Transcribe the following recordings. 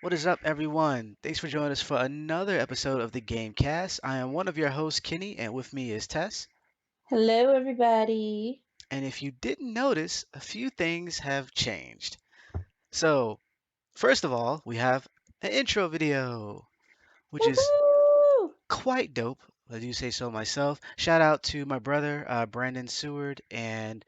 What is up, everyone? Thanks for joining us for another episode of the Gamecast. I am one of your hosts, Kenny, and with me is Tess. Hello, everybody. And if you didn't notice, a few things have changed. So, first of all, we have an intro video, which is Woohoo! quite dope. I do say so myself. Shout out to my brother, Brandon Seward, and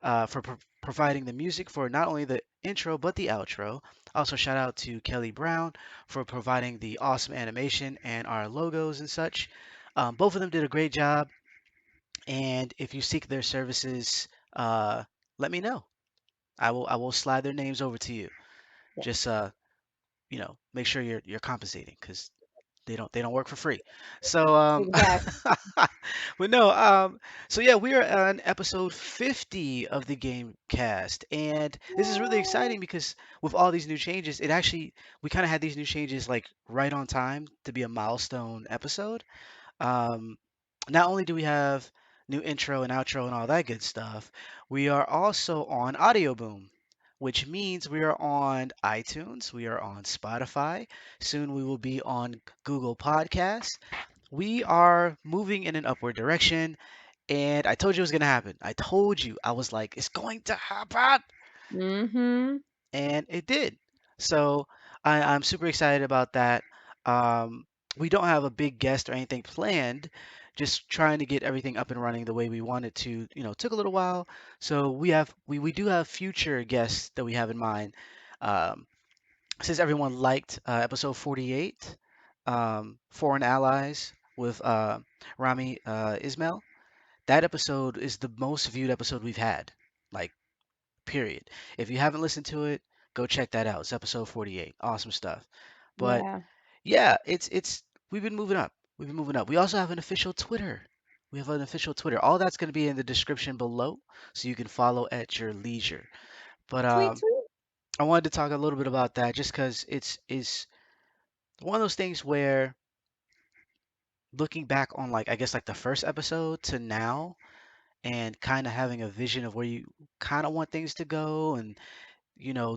for providing the music for not only the intro but the outro. Also, shout out to Kelly Brown for providing the awesome animation and our logos and such. Both of them did a great job, and if you seek their services, let me know. I will slide their names over to you. Yeah, Just make sure you're compensating because they don't work for free. So exactly. but no, so yeah, we are on episode 50 of the game cast, and this is really Yay! exciting because with all these new changes, it actually we kind of had these new changes like right on time to be a milestone episode. Um, Not only do we have new intro and outro and all that good stuff, we are also on Audio Boom, which means we are on iTunes, we are on Spotify. Soon we will be on Google Podcasts. We are moving in an upward direction, and I told you it was going to happen. I told you. I was like, it's going to happen. Mm-hmm. And it did. So I'm super excited about that. Um, we don't have a big guest or anything planned, just trying to get everything up and running the way we wanted to. Took a little while. So we do have future guests that we have in mind. Um, since everyone liked episode 48, Foreign Allies with Rami Ismail, that episode is the most viewed episode we've had. Like, period. If you haven't listened to it, go check that out. It's episode 48. Awesome stuff. But Yeah. yeah, it's we've been moving up. We've been moving up. We also have an official Twitter. We have an official Twitter. All that's going to be in the description below, so you can follow at your leisure. But Tweet, tweet. I wanted to talk a little bit about that just because it's one of those things where looking back on like I guess like the first episode to now and kind of having a vision of where you kind of want things to go and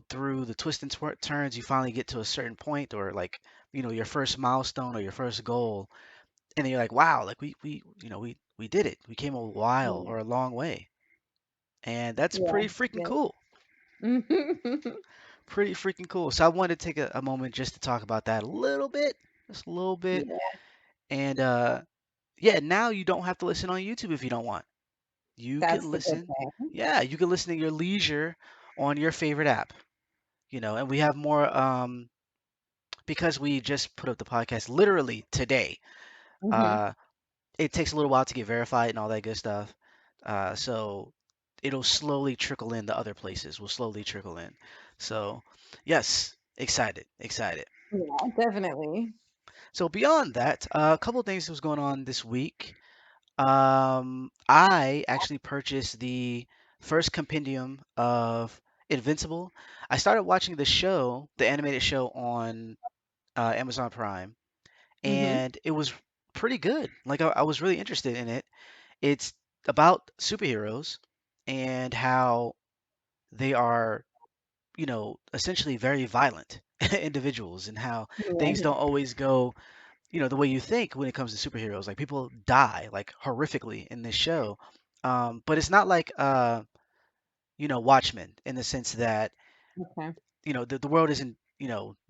through the twists and turns, you finally get to a certain point or like, your first milestone or your first goal. And then you're like, wow, like we did it. We came a while Yeah. or a long way. And that's Yeah. pretty freaking Yeah. cool. Mm-hmm. Pretty freaking cool. So I wanted to take a moment just to talk about that a little bit, just a little bit. Yeah. And yeah, now you don't have to listen on YouTube if you don't want. You That's can the good listen. thing. Yeah, you can listen at your leisure on your favorite app. And we have more because we just put up the podcast literally today. Mm-hmm. Uh, it takes a little while to get verified and all that good stuff. So it'll slowly trickle in the other places. Will slowly trickle in. So yes, excited, excited. Yeah, definitely. So beyond that, a couple of things was going on this week. I actually purchased the first compendium of Invincible. I started watching the show, the animated show on Amazon Prime, Mm-hmm. and it was pretty good. Like I was really interested in it. It's about superheroes and how they are, essentially very violent individuals, and how things Yeah. don't always go, the way you think when it comes to superheroes. Like people die like horrifically in this show, but it's not like Watchmen in the sense that Okay. the world isn't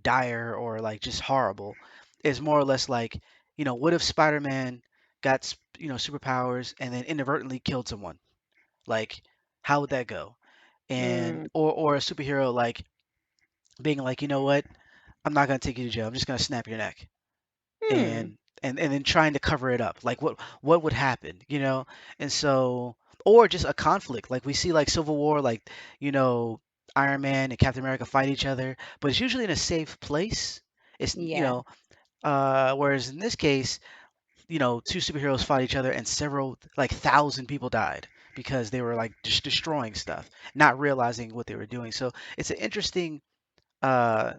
dire or like just horrible. It's more or less like what if Spider-Man got superpowers and then inadvertently killed someone? Like how would that go? And Mm. or a superhero like being like, you know what, I'm not gonna take you to jail, I'm just gonna snap your neck. Hmm. And then trying to cover it up, like what would happen, and so, or just a conflict like we see like Civil War, like you know Iron Man and Captain America fight each other, but it's usually in a safe place. It's Yeah. whereas in this case, two superheroes fought each other and several like thousand people died because they were like just destroying stuff, not realizing what they were doing. So it's an interesting uh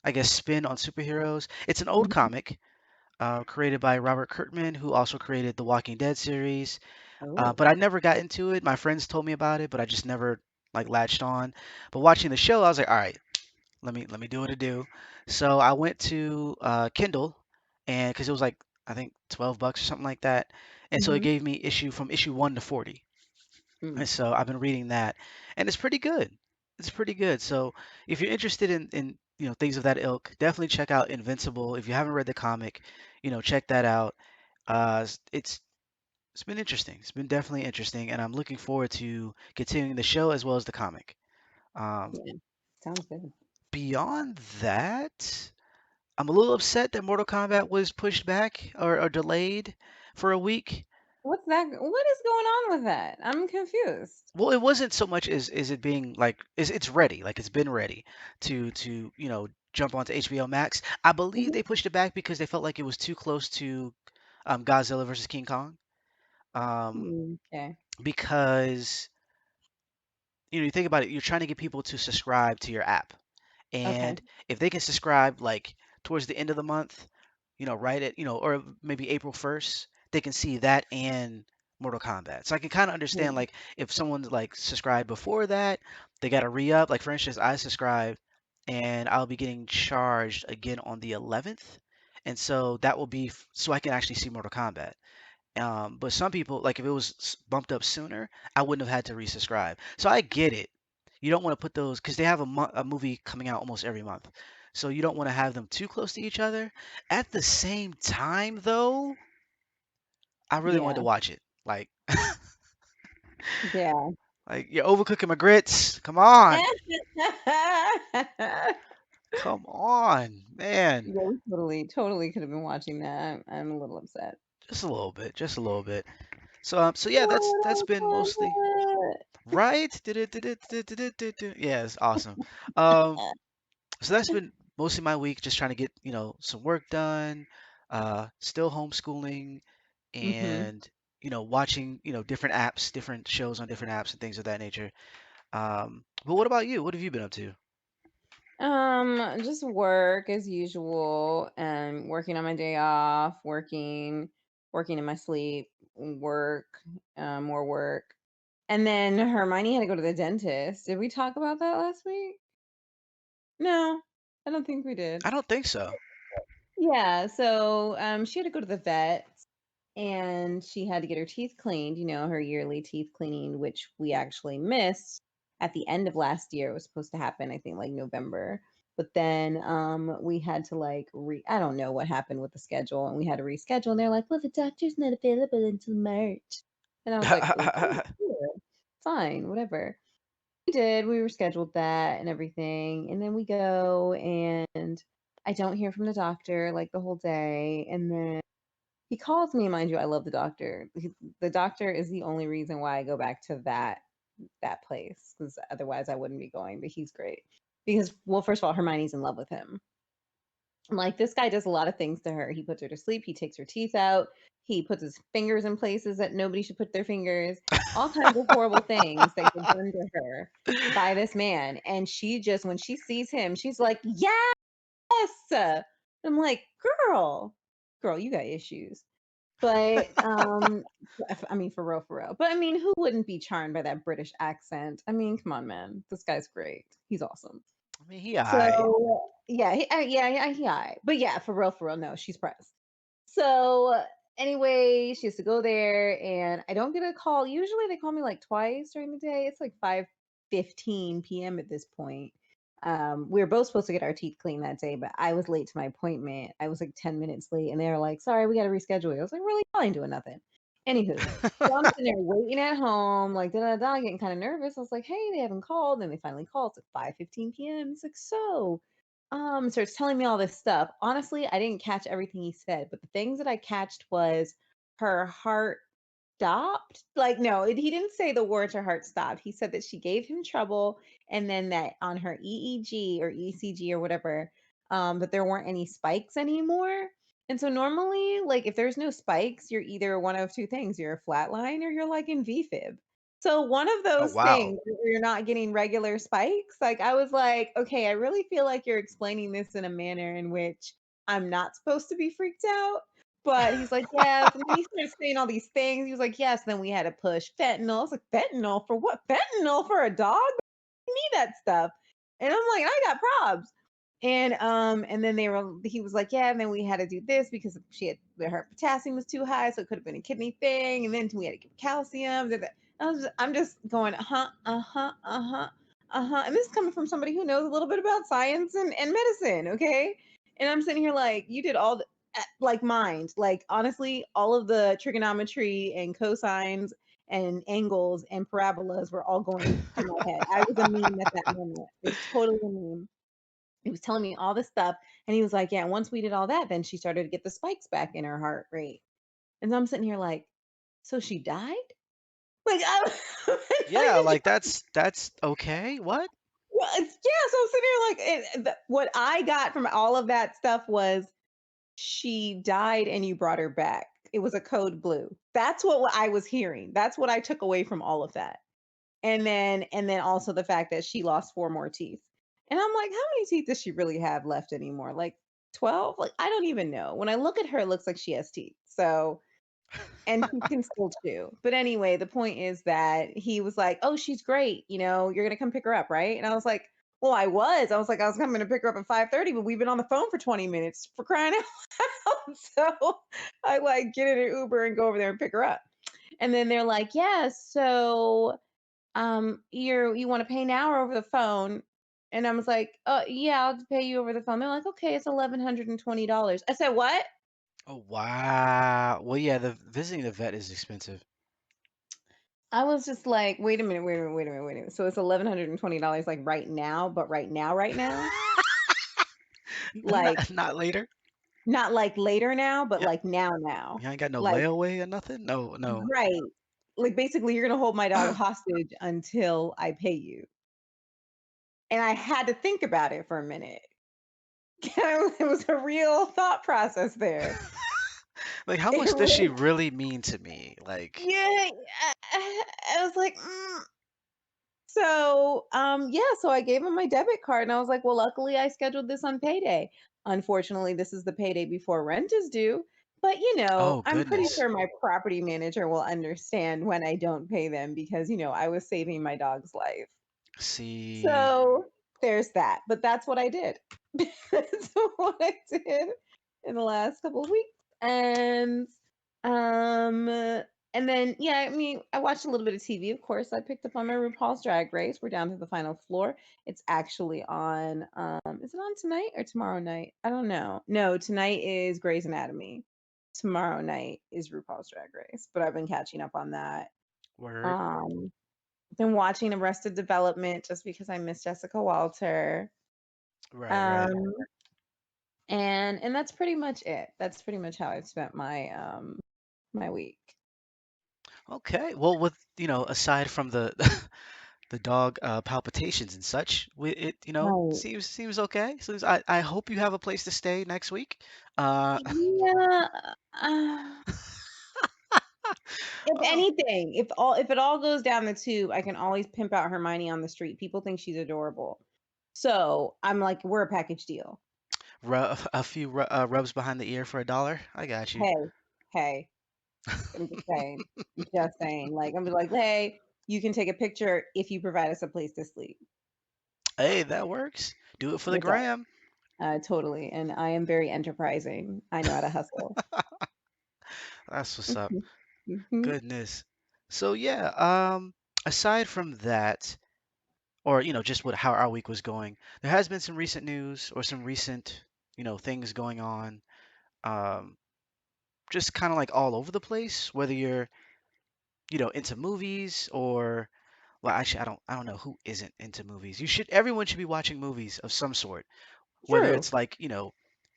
I guess spin on superheroes. It's an old Mm-hmm. comic created by Robert Kirkman, who also created the Walking Dead series. Oh. But I never got into it. My friends told me about it, but I just never like latched on. But watching the show, I was like, all right, let me do what I do. So I went to Kindle, and because it was like I think $12 or something like that, and so it Mhm. gave me issue 1 to 40, Mm, and so I've been reading that, and it's pretty good. It's pretty good. So if you're interested in things of that ilk, definitely check out Invincible. If you haven't read the comic, check that out. It's been interesting. It's been definitely interesting, and I'm looking forward to continuing the show as well as the comic. Um, yeah. Sounds good. Beyond that, I'm a little upset that Mortal Kombat was pushed back or delayed for a week. What's that? What is going on with that? I'm confused. Well, it wasn't so much as is it being like it's ready, like it's been ready to jump onto HBO Max. I believe Mhm. they pushed it back because they felt like it was too close to Godzilla versus King Kong. Um, Okay. because you think about it, you're trying to get people to subscribe to your app. Okay. And if they can subscribe like towards the end of the month, right at, or maybe April 1st, they can see that and Mortal Kombat. So I can kind of understand Hmm. like if someone's like subscribed before that, they got to re-up. Like for instance, I subscribed and I'll be getting charged again on the 11th. And so that will be so I can actually see Mortal Kombat. But some people, like if it was bumped up sooner, I wouldn't have had to resubscribe. So I get it. You don't want to put those because they have a movie coming out almost every month. So you don't want to have them too close to each other. At the same time, though, I really wanted to Yeah. watch it. Yeah. Like you're overcooking my grits. Come on, come on, man. Yeah, we totally could have been watching that. I'm a little upset. Just a little bit, just a little bit. So yeah, that's Oh, been I mostly want right. Yeah, it's awesome. Um, so that's been mostly my week, just trying to get, some work done, still homeschooling that. Hmm. and, watching, different apps, different shows on different apps and things of that nature. But what about you? What have you been up to? Just work as usual, and working on my day off, working in my sleep, work, more work. And then Hermione had to go to the dentist. Did we talk about that last week? No, I don't think we did. I don't think so. Yeah, so she had to go to the vet and she had to get her teeth cleaned, her yearly teeth cleaning, which we actually missed at the end of last year. It was supposed to happen, I think, like November. But then we had to I don't know what happened with the schedule, and we had to reschedule. And they're like, "Well, the doctor's not available until March." And I was like, "Okay, sure, fine, whatever." We did. We rescheduled that and everything. And then we go, and I don't hear from the doctor like the whole day. And then he calls me, mind you, I love the doctor. The doctor is the only reason why I go back to that place, because otherwise I wouldn't be going. But he's great because, well, first of all, Hermione's in love with him. Like, this guy does a lot of things to her. He puts her to sleep. He takes her teeth out. He puts his fingers in places that nobody should put their fingers. All kinds of horrible things that get done to her by this man. And she just, when she sees him, she's like, yes. I'm like, girl, you got issues. But I mean, for real, for real. But I mean, who wouldn't be charmed by that British accent? I mean, come on, man. This guy's great. He's awesome. I mean, he alright. So yeah, yeah. But yeah, for real. No, she's pressed. So anyway, she has to go there, and I don't get a call. Usually, they call me like twice during the day. It's like 5:15 p.m. at this point. We were both supposed to get our teeth cleaned that day, but I was late to my appointment. I was like 10 minutes late, and they were like, "Sorry, we got to reschedule it." I was like, "Really? I ain't doing nothing." Anywho, so I'm sitting there waiting at home, like da da da, getting kind of nervous. I was like, "Hey, they haven't called." Then they finally called. It's like 5:15 p.m. It's like, so starts telling me all this stuff. Honestly, I didn't catch everything he said, but the things that I catched was her heart stopped. Like, no, he didn't say the words her heart stopped. He said that she gave him trouble, and then that on her EEG or ECG or whatever, that there weren't any spikes anymore. And so normally, like, if there's no spikes, you're either one of two things: you're a flatline or you're like in VFib. So one of Oh, those wow. things where you're not getting regular spikes, like I was like, okay, I really feel like you're explaining this in a manner in which I'm not supposed to be freaked out. But he's like, "Yes," and then he started saying all these things. He was like, "Yes," then we had to push fentanyl. I was like, "Fentanyl for what? Fentanyl for a dog? Give me that stuff." And I'm like, I got probs. And then he was like, yeah, and then we had to do this because her potassium was too high, so it could have been a kidney thing, and then we had to give calcium. I'm just going, and this is coming from somebody who knows a little bit about science and medicine, okay? And I'm sitting here like, you did all the like mind, like honestly, all of the trigonometry and cosines and angles and parabolas were all going through my head. I was a meme at that moment. It was totally a meme. He was telling me all this stuff, and he was like, "Yeah, once we did all that, then she started to get the spikes back in her heart rate." And so I'm sitting here like, "So she died?" Like, I not Yeah, even like joking. that's okay. What? Well, yeah, so I'm sitting here like, what I got from all of that stuff was she died and you brought her back. It was a code blue. That's what I was hearing. That's what I took away from all of that. And then also the fact that she lost 4 more teeth. And I'm like, "How many teeth does she really have left anymore? Like 12?" Like, I don't even know. When I look at her, it looks like she has teeth. So and she can still chew. But anyway, the point is that he was like, "Oh, she's great, you're gonna come pick her up, right?" And I was like, "Well, I was." I was like, "I was coming to pick her up at 5:30, but we've been on the phone for 20 minutes for crying out loud." So I like get in an Uber and go over there and pick her up. And then they're like, "Yeah, so you want to pay now or over the phone?" And I was like, yeah, I'll pay you over the phone. They're like, okay, it's $1,120. I said, what? Oh wow. Well, yeah, the visiting the vet is expensive. I was just like, wait a minute, wait a minute, wait a minute, wait a minute. So it's $1,120 like right now, but right now, like Not later. not like later now, but Yeah, like now, you ain't got no like layaway or nothing. No, no. right. Like basically, you're gonna hold my dog hostage until I pay you. And I had to think about it for a minute. It was a real thought process there. Like, how It much does she really really mean to me? Like, Yeah, I was like, So, yeah, so I gave him my debit card and I was like, well, luckily I scheduled this on payday. Unfortunately, this is the payday before rent is due. But, oh I'm pretty goodness. sure my property manager will understand when I don't pay them because, I was saving my dog's life. See, So there's that. But that's what I did. That's what I did in the last couple of weeks. Um and then yeah, I mean, I watched a little bit of TV, of course. I picked up on my RuPaul's Drag Race. We're down to the final floor. It's actually on is it on tonight or tomorrow night? I don't know. No, tonight is Grey's Anatomy. Tomorrow night is RuPaul's Drag Race, but I've been catching up on that. word. Um been watching Arrested Development just because I miss Jessica Walter. Right, right. Um, and that's pretty much it. That's pretty much how I've spent my week. Okay. Well, with aside from the the dog palpitations and such, it Right. seems okay. So I hope you have a place to stay next week. Uh, Yeah. uh, if oh, anything, if it all goes down the tube, I can always pimp out Hermione on the street. People think she's adorable. So I'm like, we're a package deal. a few rubs behind the ear for $1. I got you. Hey, hey, I'm just saying. I'm just saying. Like, I'm like, hey, you can take a picture if you provide us a place to sleep. Hey, that works. Do it for the It does. gram. Totally. And I am very enterprising. I know how to hustle. That's what's up. Mhm, mhm. Goodness. So yeah, aside from that, or just what how our week was going, there has been some recent news or some recent, things going on. Um, just kind of like all over the place, whether you're, into movies or well, actually, I don't know who isn't into movies. Everyone should be watching movies of some sort, whether True. it's like,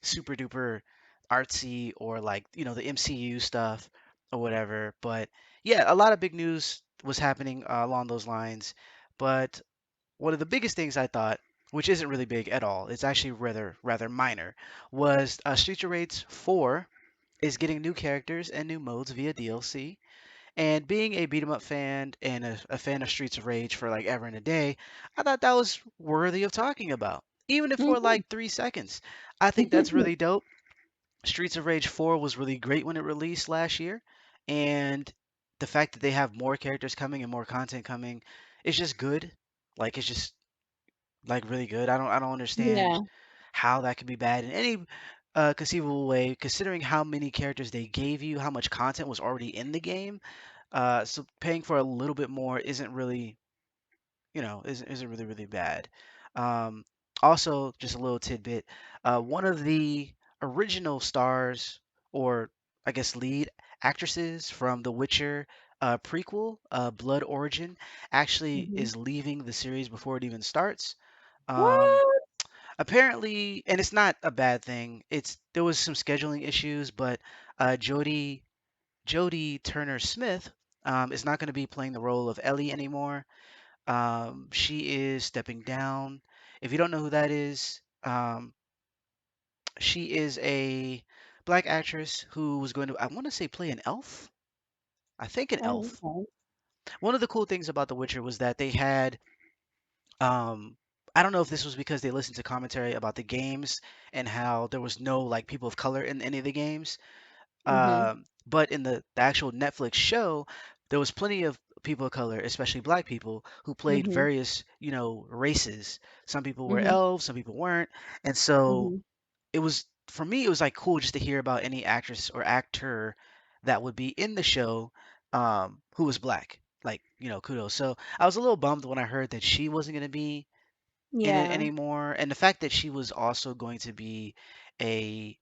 super duper artsy or like, the MCU stuff or whatever. But yeah, a lot of big news was happening along those lines. But one of the biggest things I thought, which isn't really big at all, it's actually rather minor, was Streets of Rage 4 is getting new characters and new modes via DLC. And being a beat 'em up fan and a fan of Streets of Rage for like ever and a day, I thought that was worthy of talking about, even if for Mhm. like 3 seconds. I think that's really dope. Streets of Rage 4 was really great when it released last year, and the fact that they have more characters coming and more content coming is just good. Like it's just like really good. I don't understand Yeah. how that could be bad in any conceivable way, considering how many characters they gave you, how much content was already in the game. So paying for a little bit more isn't really, isn't really really bad. Um, Also, just a little tidbit. One of the original stars, or I guess lead actresses from The Witcher prequel, Blood Origin, actually Hmm. is leaving the series before it even starts. Um, What? Apparently, and it's not a bad thing. There was some scheduling issues, but Jodie Turner Smith is not going to be playing the role of Ellie anymore. She is stepping down. If you don't know who that is, she is a black actress who was going to, I want to say, play an elf. I think an Oh, elf. okay. One of the cool things about The Witcher was that they had, um, I don't know if this was because they listened to commentary about the games and how there was no like people of color in any of the games. Hmm. But in the actual Netflix show, there was plenty of people of color, especially black people, who played Hmm. various, races. Some people were Hmm. elves, some people weren't. And so Hmm. it was, for me, it was like cool just to hear about any actress or actor that would be in the show who was black. Like, kudos. So I was a little bummed when I heard that she wasn't going to be in it Yeah. anymore. And the fact that she was also going to be a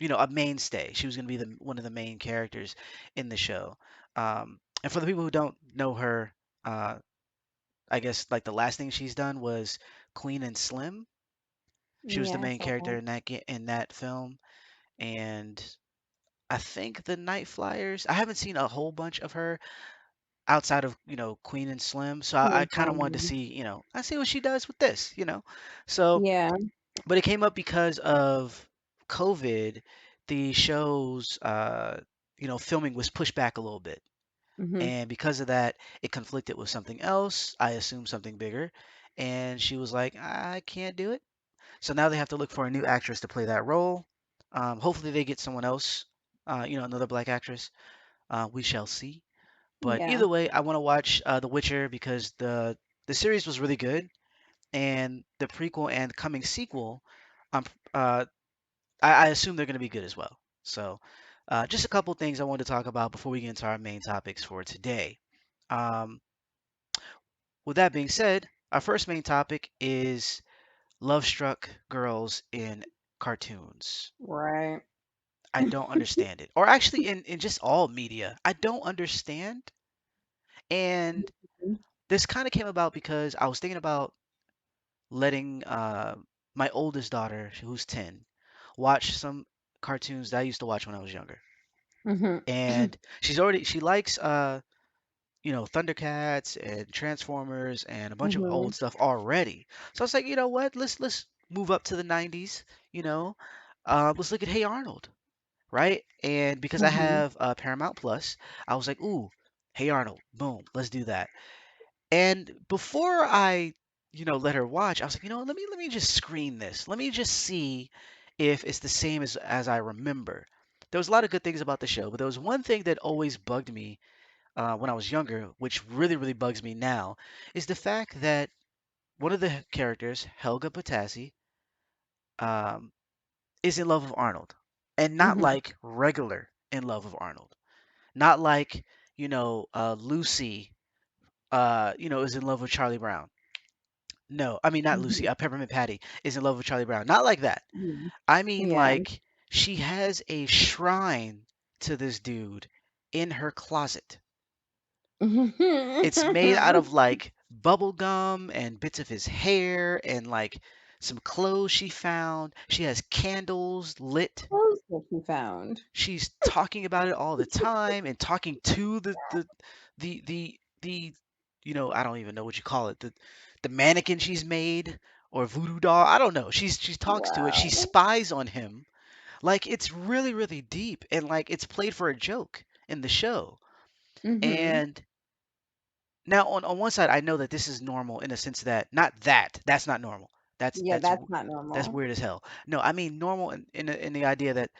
a mainstay. She was going to be one of the main characters in the show. And for the people who don't know her, uh, I guess like the last thing she's done was Queen and Slim. She was the Yeah, I main saw character that. in that film, and I think the Night Flyers. I haven't seen a whole bunch of her outside of Queen and Slim, so Queen I and kind of wanted to Slim. see I see what she does with this. So Yeah. but it came up because of COVID. The show's filming was pushed back a little bit, Hmm. and because of that, it conflicted with something else. I assume something bigger, and she was like, "I can't do it." So now they have to look for a new actress to play that role. Hopefully, they get someone else, another black actress. We shall see. But Yeah. either way, I want to watch The Witcher because the series was really good, and the prequel and coming sequel. Um, uh, I assume they're going to be good as well. So, just a couple things I wanted to talk about before we get into our main topics for today. Um, with that being said, our first main topic is love-struck girls in cartoons. Right. I don't understand it. Or actually, in just all media, I don't understand. And this kind of came about because I was thinking about letting my oldest daughter, who's 10, watch some cartoons that I used to watch when I was younger. Hmm. And she likes Thundercats and Transformers and a bunch of Hmm. old stuff already. So I was like, you know what? Let's move up to the 90s, you know. Let's look at Hey Arnold, right? And because I Hmm. have Paramount Plus, I was like, ooh, Hey Arnold, boom, let's do that. And before I, let her watch, I was like, let me just screen this. Let me just see if it's the same as I remember. There was a lot of good things about the show, but there was one thing that always bugged me when I was younger, which really, really bugs me now, is the fact that one of the characters, Helga Potassi, um, is in love with Arnold, and not Hmm. like regular in love with Arnold, not like Lucy, is in love with Charlie Brown. No, I mean not Lucy. Hmm. Peppermint Patty is in love with Charlie Brown. Not like that. I mean Yeah. like she has a shrine to this dude in her closet. It's made out of like bubble gum and bits of his hair and like some clothes she found. She has candles lit. Clothes that you found. She's talking about it all the time and talking to the I don't even know what you call it. The mannequin she's made or voodoo doll. I don't know. She talks to it. She Wow. spies on him. Like it's really, really deep and like it's played for a joke in the show. Hmm. And now, on one side, I know that this is normal in the sense that not that that's not normal. That's Yeah, that's that's w- not that's normal. weird as hell. No, I mean normal in the idea that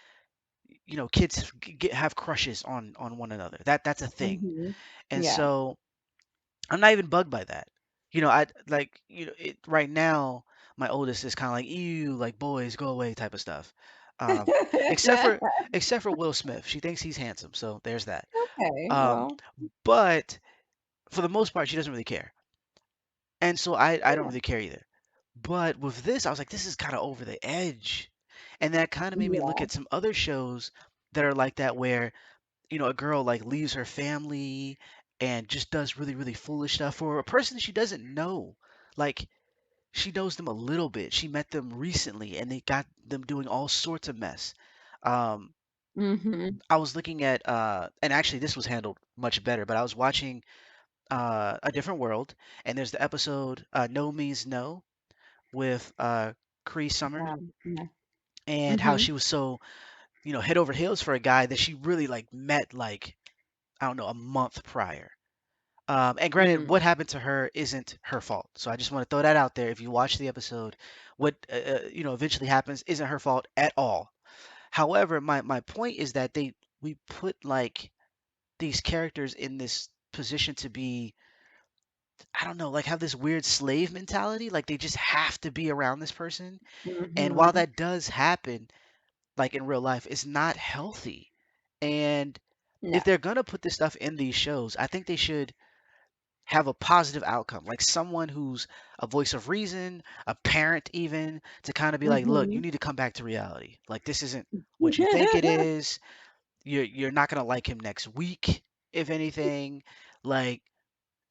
kids have crushes on one another. That's a thing, Hmm. and Yeah. so I'm not even bugged by that. I like, right now, my oldest is kind of like, ew, like boys, go away type of stuff. Um, except for except for Will Smith. She thinks he's handsome, so there's that. Okay, Um, well, but for the most part, she doesn't really care. And so I don't yeah, really care either. But with this, I was like, this is kind of over the edge. And that kind of made me look yeah, at some other shows that are like that, where, a girl like leaves her family and just does really, really foolish stuff for a person she doesn't know. Like, she knows them a little bit. She met them recently and they got them doing all sorts of mess. Um, mm-hmm, I was looking at, and actually this was handled much better, but I was watching A Different World, and there's the episode No Means No with Cree Summer, yeah, and how mm-hmm, she was so, head over heels for a guy that she really like met, like, I don't know, a month prior. And granted, mm, what happened to her isn't her fault. So I just want to throw that out there. If you watch the episode, what eventually happens isn't her fault at all. However, my point is that we put like these characters in this position to be, I don't know, like have this weird slave mentality. Like they just have to be around this person. And while mm-hmm, that does happen, like in real life, it's not healthy. And no, if they're gonna put this stuff in these shows, I think they should have a positive outcome, like someone who's a voice of reason, a parent even, to kind of be like, look, mm-hmm. you need to come back to reality. Like this isn't what you think it is. You're not gonna like him next week, if anything. Like,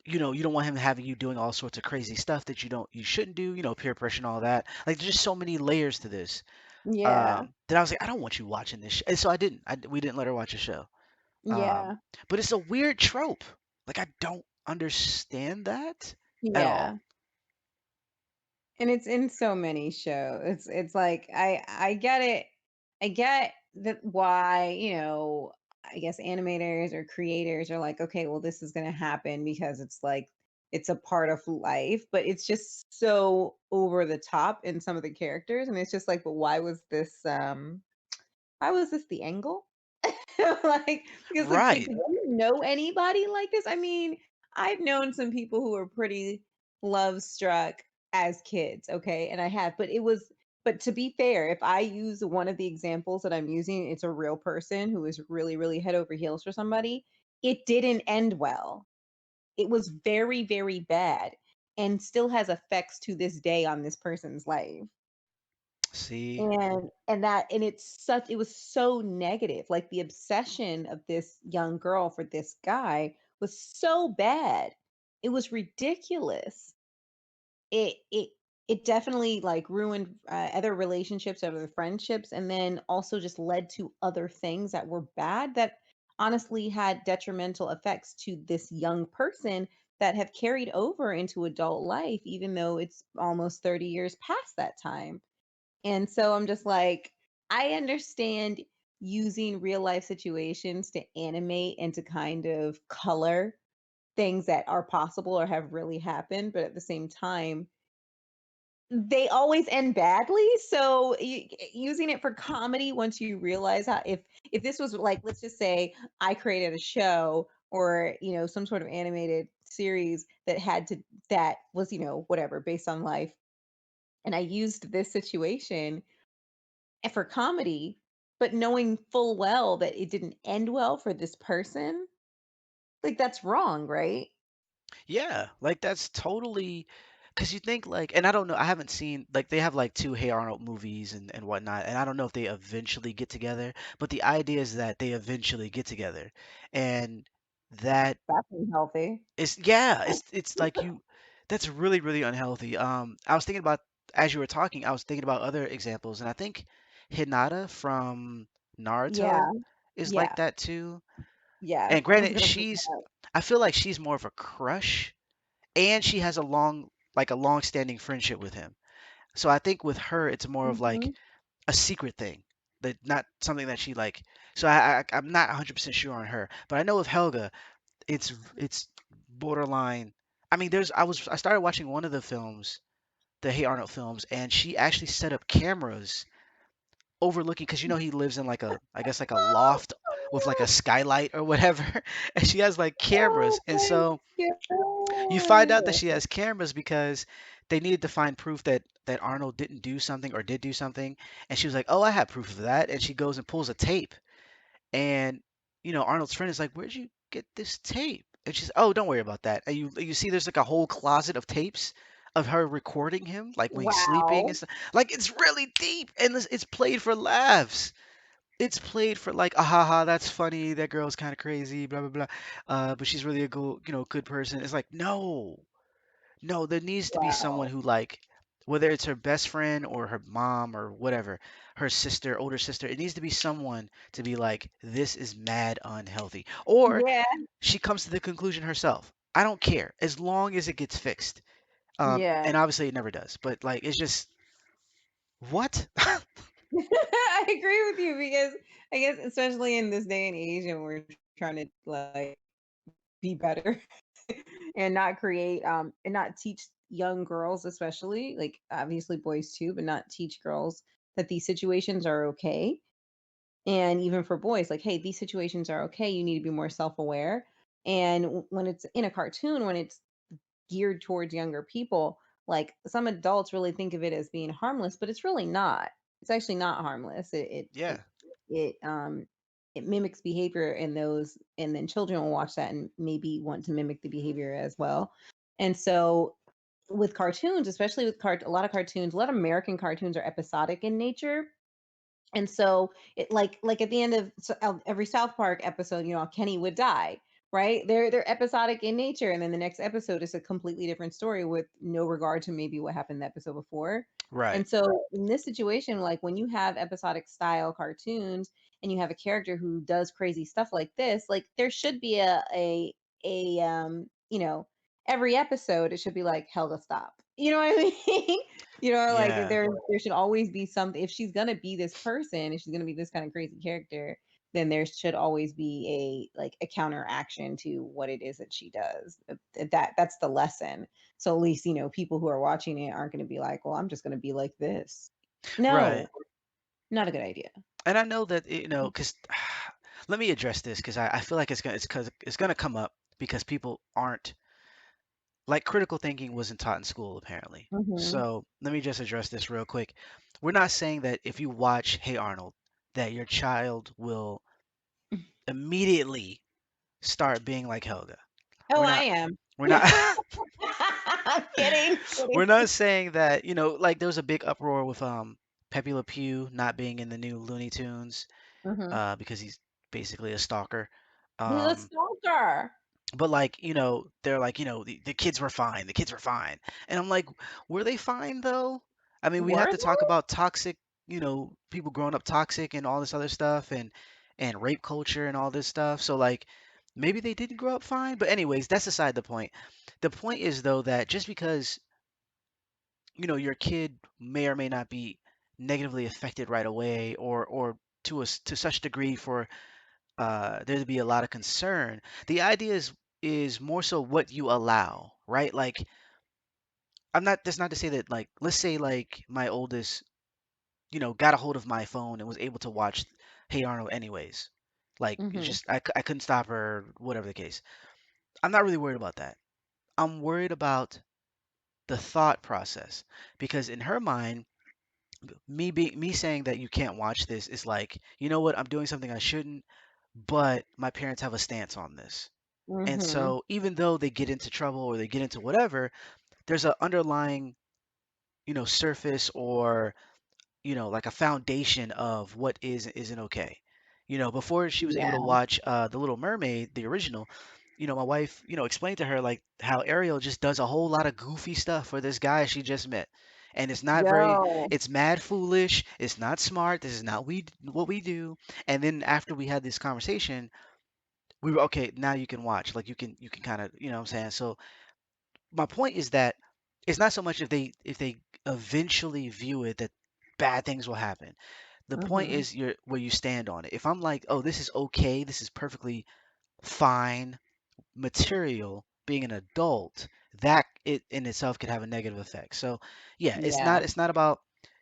you don't want him having you doing all sorts of crazy stuff that you shouldn't do, peer pressure and all that. Like there's just so many layers to this. Yeah, That I was like, I don't want you watching this and so I didn't. We didn't let her watch the show. Um, yeah, but it's a weird trope. Like I don't understand that at yeah. all. And it's in so many shows. It's like I get it. I get that why, I guess animators or creators are like, okay, well this is going to happen because it's like it's a part of life, but it's just so over the top in some of the characters and it's just like, but why was this the angle? Like, because like, Right. do you know anybody like this? I mean, I've known some people who were pretty love struck as kids, okay? And I have, but to be fair, if I use one of the examples that I'm using, it's a real person who is really, really head over heels for somebody. It didn't end well. It was very, very bad and still has effects to this day on this person's life. See? And it was so negative, like the obsession of this young girl for this guy was so bad, it was ridiculous. It definitely like ruined other relationships, other friendships, and then also just led to other things that were bad that honestly had detrimental effects to this young person that have carried over into adult life even though it's almost 30 years past that time. And so I'm just like, I understand using real life situations to animate and to kind of color things that are possible or have really happened, but at the same time, they always end badly. So using it for comedy, once you realize how, if this was like, let's just say I created a show or some sort of animated series that was whatever based on life, and I used this situation for comedy, but knowing full well that it didn't end well for this person, like that's wrong, right? Yeah, like that's totally, because you think like, and I don't know, I haven't seen, like, they have like two Hey Arnold movies and whatnot, and I don't know if they eventually get together, but the idea is that they eventually get together, and that That's unhealthy. is, yeah, it's like that's really, really unhealthy. I was thinking about, as you were talking, I was thinking about other examples, and I think Hinata from Yeah, Naruto is like yeah, that too. yeah. And I was granted, gonna bring that up. I feel like she's more of a crush, and she has a long-standing friendship with him. So I think with her, it's more of like Mhm. a secret thing, that not something that she like. So I'm not 100% sure on her, but I know with Helga, it's borderline. I mean, I started watching one of the films, the Hey Arnold films, and she actually set up cameras overlooking, because he lives in like a, I guess, like a loft with like a skylight or whatever, and she has like Oh cameras, and my so god. You find out that she has cameras because they needed to find proof that Arnold didn't do something or did do something, and she was like, "Oh, I have proof of that," and she goes and pulls a tape, and Arnold's friend is like, "Where'd you get this tape?" And she's, "Oh, don't worry about that." And you see there's like a whole closet of tapes of her recording him, like when he's sleeping and Wow. stuff. Like it's really deep, and it's played for laughs. It's played for like, ah, ha, ha, that's funny. That girl's kind of crazy, blah blah blah. But she's really a good person. It's like, no, no, there needs to be someone Wow. who like, whether it's her best friend or her mom or whatever, her sister, older sister, it needs to be someone to be like, this is mad unhealthy. Or Yeah. she comes to the conclusion herself. I don't care as long as it gets fixed. Yeah. And obviously it never does. But like, it's just what? I agree with you because I guess especially in this day and age and we're trying to like be better and not create and not teach young girls especially like obviously boys too but not teach girls that these situations are okay and even for boys like hey these situations are okay you need to be more self-aware and when it's in a cartoon when it's geared towards younger people like some adults really think of it as being harmless but it's really not it's actually not harmless Yeah, it it mimics behavior in those and then children will watch that and maybe want to mimic the behavior as well and so with cartoons especially with a lot of cartoons a lot of American cartoons are episodic in nature and so it like at the end of every South Park episode, Kenny would die, right? They're episodic in nature, and then the next episode is a completely different story with no regard to maybe what happened the episode before. right. And so in this situation, like when you have episodic style cartoons and you have a character who does crazy stuff like this, like there should be a every episode it should be like hell to stop. You know what I mean? Like Yeah, there should always be something if she's gonna be this person, if she's gonna be this kind of crazy character, then there should always be a like a counteraction to what it is that she does. That's the lesson. So at least, people who are watching it aren't gonna be like, well, I'm just gonna be like this. right. No, not a good idea. And I know that because let me address this because I feel like it's gonna come up because people aren't like critical thinking wasn't taught in school apparently. Hmm. So let me just address this real quick. We're not saying that if you watch Hey Arnold, that your child will immediately start being like Helga. Oh, We're I not. am. We're not. I'm kidding. We're Kidding. not saying that. Like there was a big uproar with Pepe Le Pew not being in the new Looney Tunes Hmm. because he's basically a stalker. He's a Um, stalker. but like they're like the kids were fine, the kids were fine, and I'm like, were they fine though? I mean, we have Were to talk about toxic, people growing up toxic and all this other stuff, and rape culture and all this stuff. So like maybe they didn't grow up fine, but anyways, that's aside the point. The point is though that just because your kid may or may not be negatively affected right away, or to such degree for there to be a lot of concern. The idea is more so what you allow, right? Like I'm not that's not to say that like let's say like my oldest, got a hold of my phone and was able to watch Hey Arnold anyways. Like it's hmm just I couldn't stop her, whatever the case. I'm not really worried about that. I'm worried about the thought process because in her mind, me saying that you can't watch this is like, you know what, I'm doing something I shouldn't, but my parents have a stance on this. And hmm so even though they get into trouble or they get into whatever, there's a underlying, surface or, like a foundation of what is and isn't okay. Before she was able to Yeah. watch The Little Mermaid, the original, my wife, explained to her like how Ariel just does a whole lot of goofy stuff for this guy she just met. And Yo. it's mad foolish. It's not smart. This is not what we do. And then after we had this conversation, we were okay. Now you can watch. Like you can kind of, what I'm saying. So my point is that it's not so much if they eventually view it that bad things will happen. The point hmm is where you stand on it. If I'm like, oh, this is okay, this is perfectly fine material, being an adult, that it in itself could have a negative effect. So yeah, it's Yeah. not it's not about,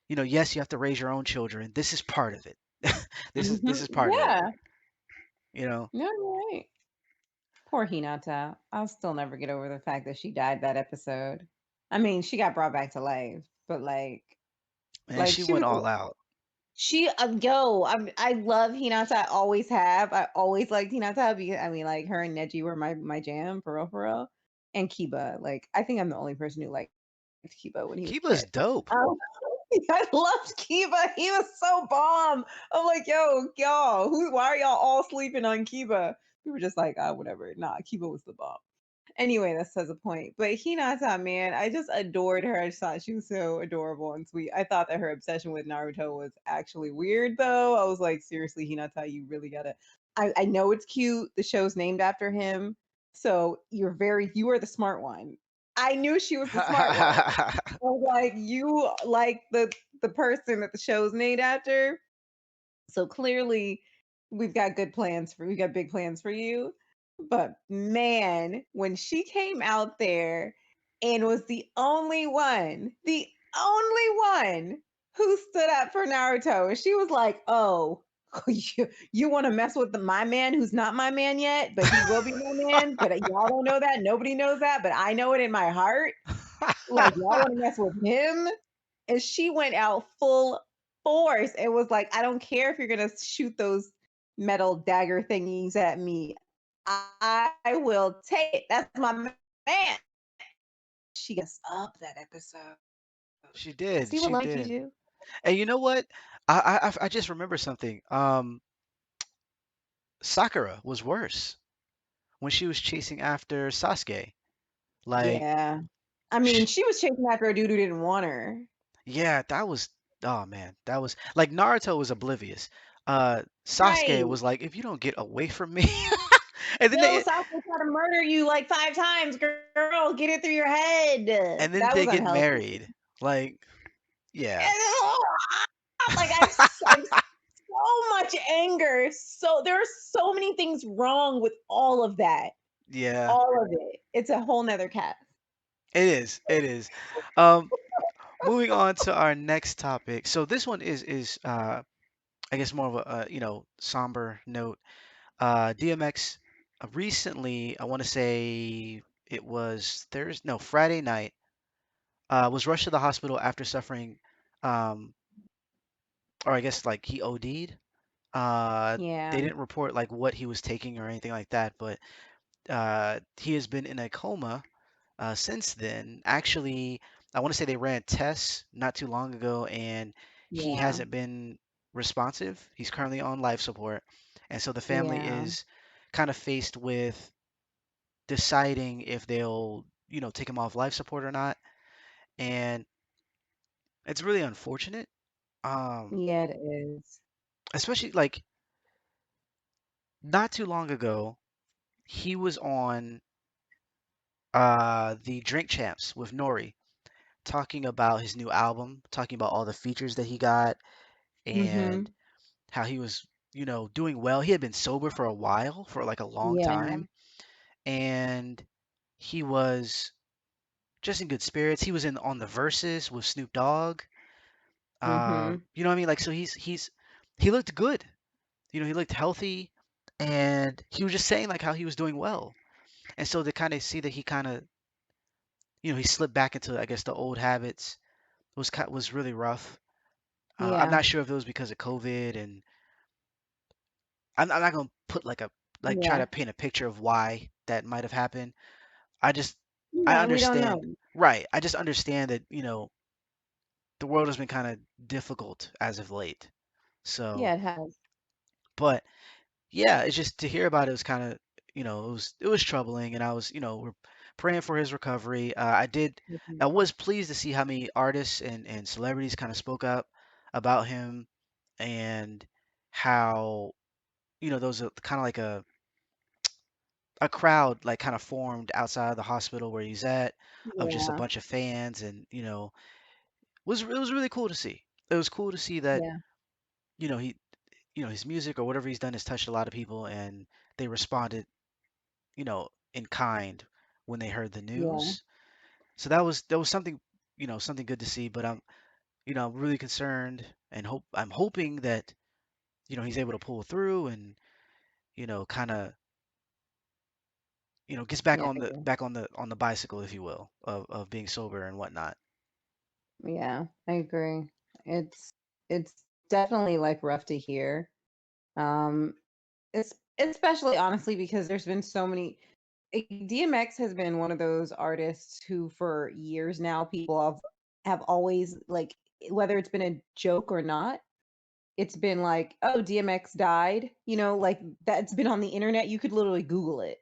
yes, you have to raise your own children. This is part of it. This is part of it. Yeah. You know. No, you're right. Poor Hinata. I'll still never get over the fact that she died that episode. I mean, she got brought back to life, but And like she she went was all out. she yo, I love Hinata. I always have. I always liked Hinata because I mean, like her and Neji were my jam for real, for real. And Kiba, like I think I'm the only person who liked Kiba when he was a Kiba's kid. dope. Um, I loved Kiba. He was so bomb. I'm like, yo, y'all, why are y'all all sleeping on Kiba? We were just like, whatever. Nah, Kiba was the bomb. Anyway, that says a point. But Hinata, man, I just adored her. I just thought she was so adorable and sweet. I thought that her obsession with Naruto was actually weird, though. I was like, seriously, Hinata, you really gotta. I know it's cute. The show's named after him, so you are the smart one. I knew she was the smart one. I was like, you like the person that the show's named after. So clearly we got big plans for you. But man, when she came out there and was the only one who stood up for Naruto, and she was like, "Oh, you want to mess with my man who's not my man yet, but he will be my man. But y'all don't know that. Nobody knows that, but I know it in my heart. Like y'all want to mess with him." And she went out full force. It was like, I don't care if you're gonna shoot those metal dagger thingies at me. I will take it. That's my man. She gets up that episode. She did. See what She like you did. do? And you know what? I just remember something. Sakura was worse when she was chasing after Sasuke. Like, Yeah. I mean, sh she was chasing after a dude who didn't want her. yeah, that was. Oh man, that was like Naruto was oblivious. Sasuke Right. was like, if you don't get away from me, and then Yo, they Sasuke tried to murder you like 5 times, girl. Get it through your head. and then That they was get unhealthy. married. Like, yeah, And like I've so much anger. So there are so many things wrong with all of that. yeah, All of it. It's a whole nother cat. it is. It is. Um, moving on to our next topic. So this one is I guess more of a somber note. DMX recently, I want to say it was Thursday, no, Friday night, was rushed to the hospital after suffering, um, or I guess like he OD'd. Yeah. They didn't report like what he was taking or anything like that, but he has been in a coma since then. Actually, I want to say they ran tests not too long ago, and he Yeah. hasn't been responsive. He's currently on life support, and so the family Yeah. is kind of faced with deciding if they'll, take him off life support or not. And it's really unfortunate, Yeah, it is. especially like not too long ago, he was on the Drink Champs with Nori, talking about his new album, talking about all the features that he got, and Mm-hmm. how he was, doing well. He had been sober for a while, for like a long Yeah. time, and he was just in good spirits. He was in on the verses with Snoop Dogg. Mm-hmm. You know what I mean? Like, so he looked good. He looked healthy, and he was just saying like how he was doing well. And so to kind of see that he kind of, he slipped back into, I guess, the old habits was really rough. I'm Yeah. not sure if it was because of COVID, and I'm not gonna put like try Yeah. to paint a picture of why that might have happened. I just I Yeah. We don't know. understand, right? I just understand that the world has been kind of difficult as of late. So, Yeah, it has. but yeah, it's just to hear about it was kind of it was troubling, and I was we're praying for his recovery. I Mhm. was pleased to see how many artists and celebrities kind of spoke up about him, and how there was a kind of like a crowd like kind of formed outside of the hospital where he's at, of just a Yeah. bunch of fans, and it was really cool to see. It was cool to see that Yeah. he his music or whatever he's done has touched a lot of people, and they responded in kind when they heard the Yeah. news. So that was something good to see. But I'm really concerned, and I'm hoping that he's able to pull through, and kind of gets Yeah, I agree. back on the bicycle, if you will, of being sober and whatnot. Yeah, I agree. It's it's definitely like rough to hear. Um, it's especially honestly because there's been so many. DMX has been one of those artists who, for years now, people have always like, whether it's been a joke or not, it's been like, oh, DMX died. Like that's been on the internet. You could literally Google it,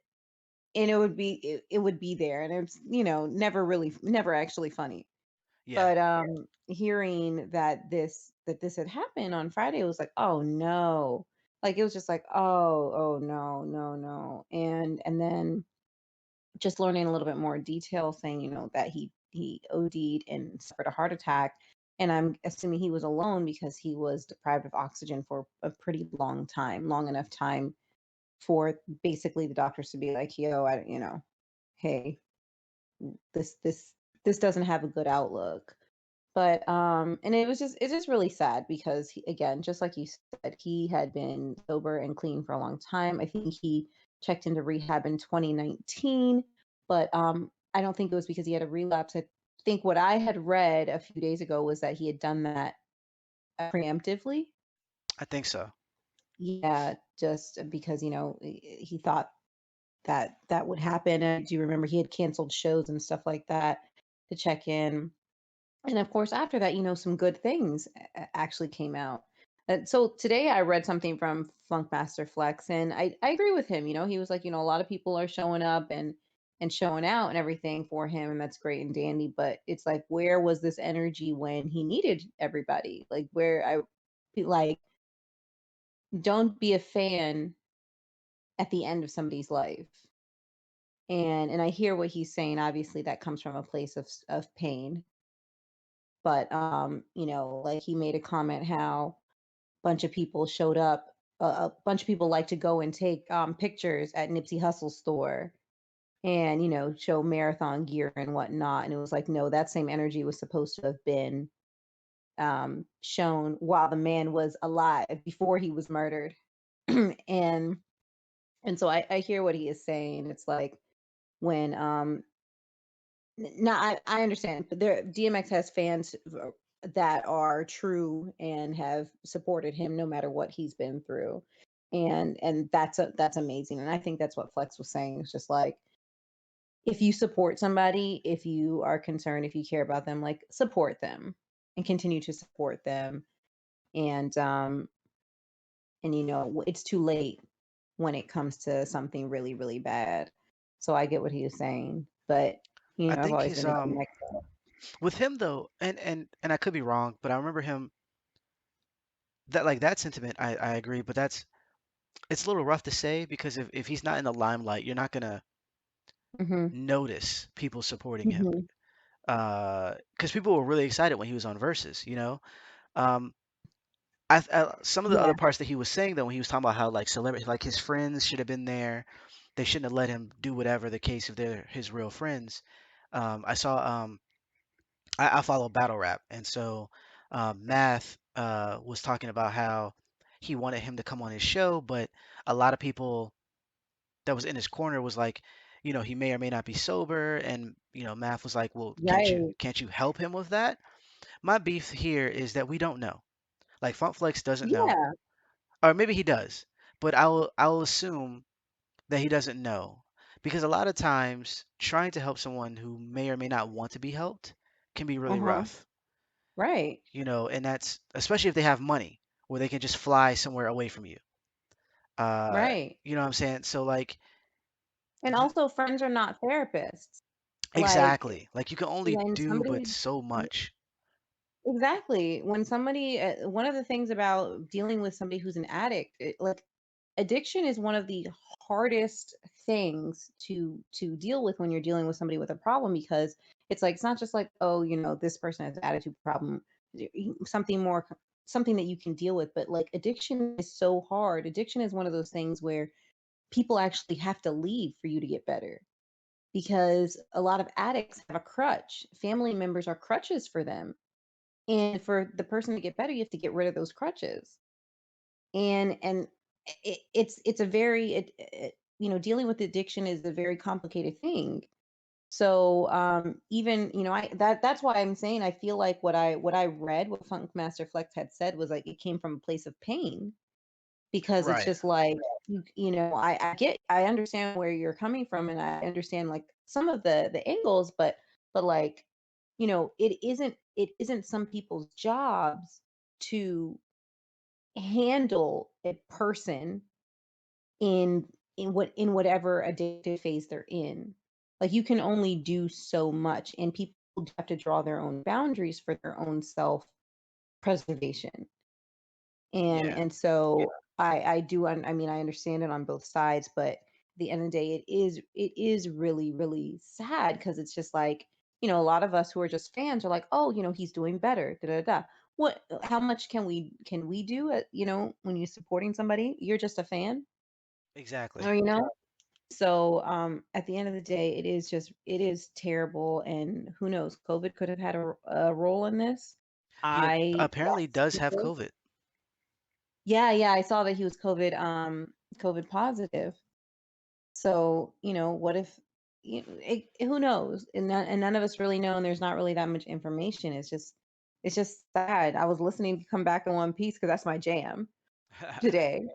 and it would be there, and it's never actually funny. Yeah, But hearing that this had happened on Friday was like, "Oh, no." Like, it was just like, "Oh, oh, no, no, no." And then just learning a little bit more detail saying, that he OD'd and suffered a heart attack, and I'm assuming he was alone because he was deprived of oxygen for a pretty long time, long enough time for basically the doctors to be like, "Yo, hey, this doesn't have a good outlook." But and it's just really sad because again, just like you said, he had been sober and clean for a long time. I think he checked into rehab in 2019, but I don't think it was because he had a relapse. I think what I had read a few days ago was that he had done that preemptively. I think so. Yeah, just because he thought that that would happen. And I do remember he had canceled shows and stuff like that to check in. And of course, after that, some good things actually came out. So today I read something from Funkmaster Flex, and I agree with him. He was like, a lot of people are showing up and showing out and everything for him, and that's great and dandy. But it's like, where was this energy when he needed everybody? Like, like, don't be a fan at the end of somebody's life. And I hear what he's saying. Obviously, that comes from a place of pain. But like he made a comment how bunch of people showed up. A bunch of people like to go and take pictures at Nipsey Hussle's store and show marathon gear and whatnot. And it was like, no, that same energy was supposed to have been shown while the man was alive before he was murdered. and and so I hear what he is saying. It's like when no, I understand, but DMX has fans that are true and have supported him no matter what he's been through, and that's amazing. And I think that's what Flex was saying. It's just like, if you support somebody, if you are concerned, if you care about them, like, support them and continue to support them. And it's too late when it comes to something really really bad. So I get what he was saying, but I I've think always his been a DMX. with him though, and I could be wrong, but I remember him that like that sentiment. I agree, but it's a little rough to say because if he's not in the limelight, you're not gonna Mhm. notice people supporting him. Mhm. Because people were really excited when he was on Versus, you know. Um, some of the Yeah. other parts that he was saying though, when he was talking about how like celebrity, like his friends should have been there, they shouldn't have let him do whatever the case if they're his real friends. I saw I follow battle rap, and so Math was talking about how he wanted him to come on his show, but a lot of people that was in his corner was like, he may or may not be sober, and Math was like, well, Right. can't you help him with that? My beef here is that we don't know. Like Funk Flex doesn't know, Yeah. or maybe he does, but I will assume that he doesn't know because a lot of times trying to help someone who may or may not want to be helped can be really Uh-huh. rough. Right. And that's especially if they have money where they can just fly somewhere away from you. Uh, Right. you know what I'm saying? So like And th- also, friends are not therapists. Like, exactly. Like you can only when do but somebody so much. exactly, when somebody one of the things about dealing with somebody who's an addict, like, addiction is one of the hardest things to deal with when you're dealing with somebody with a problem, because it's like, it's not just like, oh, this person has an attitude problem, something more, something that you can deal with. But like, addiction is so hard. Addiction is one of those things where people actually have to leave for you to get better, because a lot of addicts have a crutch. Family members are crutches for them. And for the person to get better, you have to get rid of those crutches. And it's a very dealing with addiction is a very complicated thing. So even that's why I'm saying I feel like what I read, what Funk Master Flex had said was like it came from a place of pain, because it's Right. just like I understand where you're coming from, and I understand like some of the angles, but like, it isn't some people's jobs to handle a person in in whatever addictive phase they're in. Like, you can only do so much, and people have to draw their own boundaries for their own self preservation. Yeah. And so I do I mean, I understand it on both sides, but at the end of the day, it is really, really sad, because it's just like, a lot of us who are just fans are like, oh, he's doing better, da da da. What How much can we do when you're supporting somebody? You're just a fan, Exactly. or so at the end of the day, it is terrible, and who knows, COVID could have had a role in this. He I apparently does have COVID. Yeah, yeah, I saw that he was COVID positive. So, what if who knows? And none of us really know, and there's not really that much information. It's just sad. I was listening to Come Back in One Piece because that's my jam today.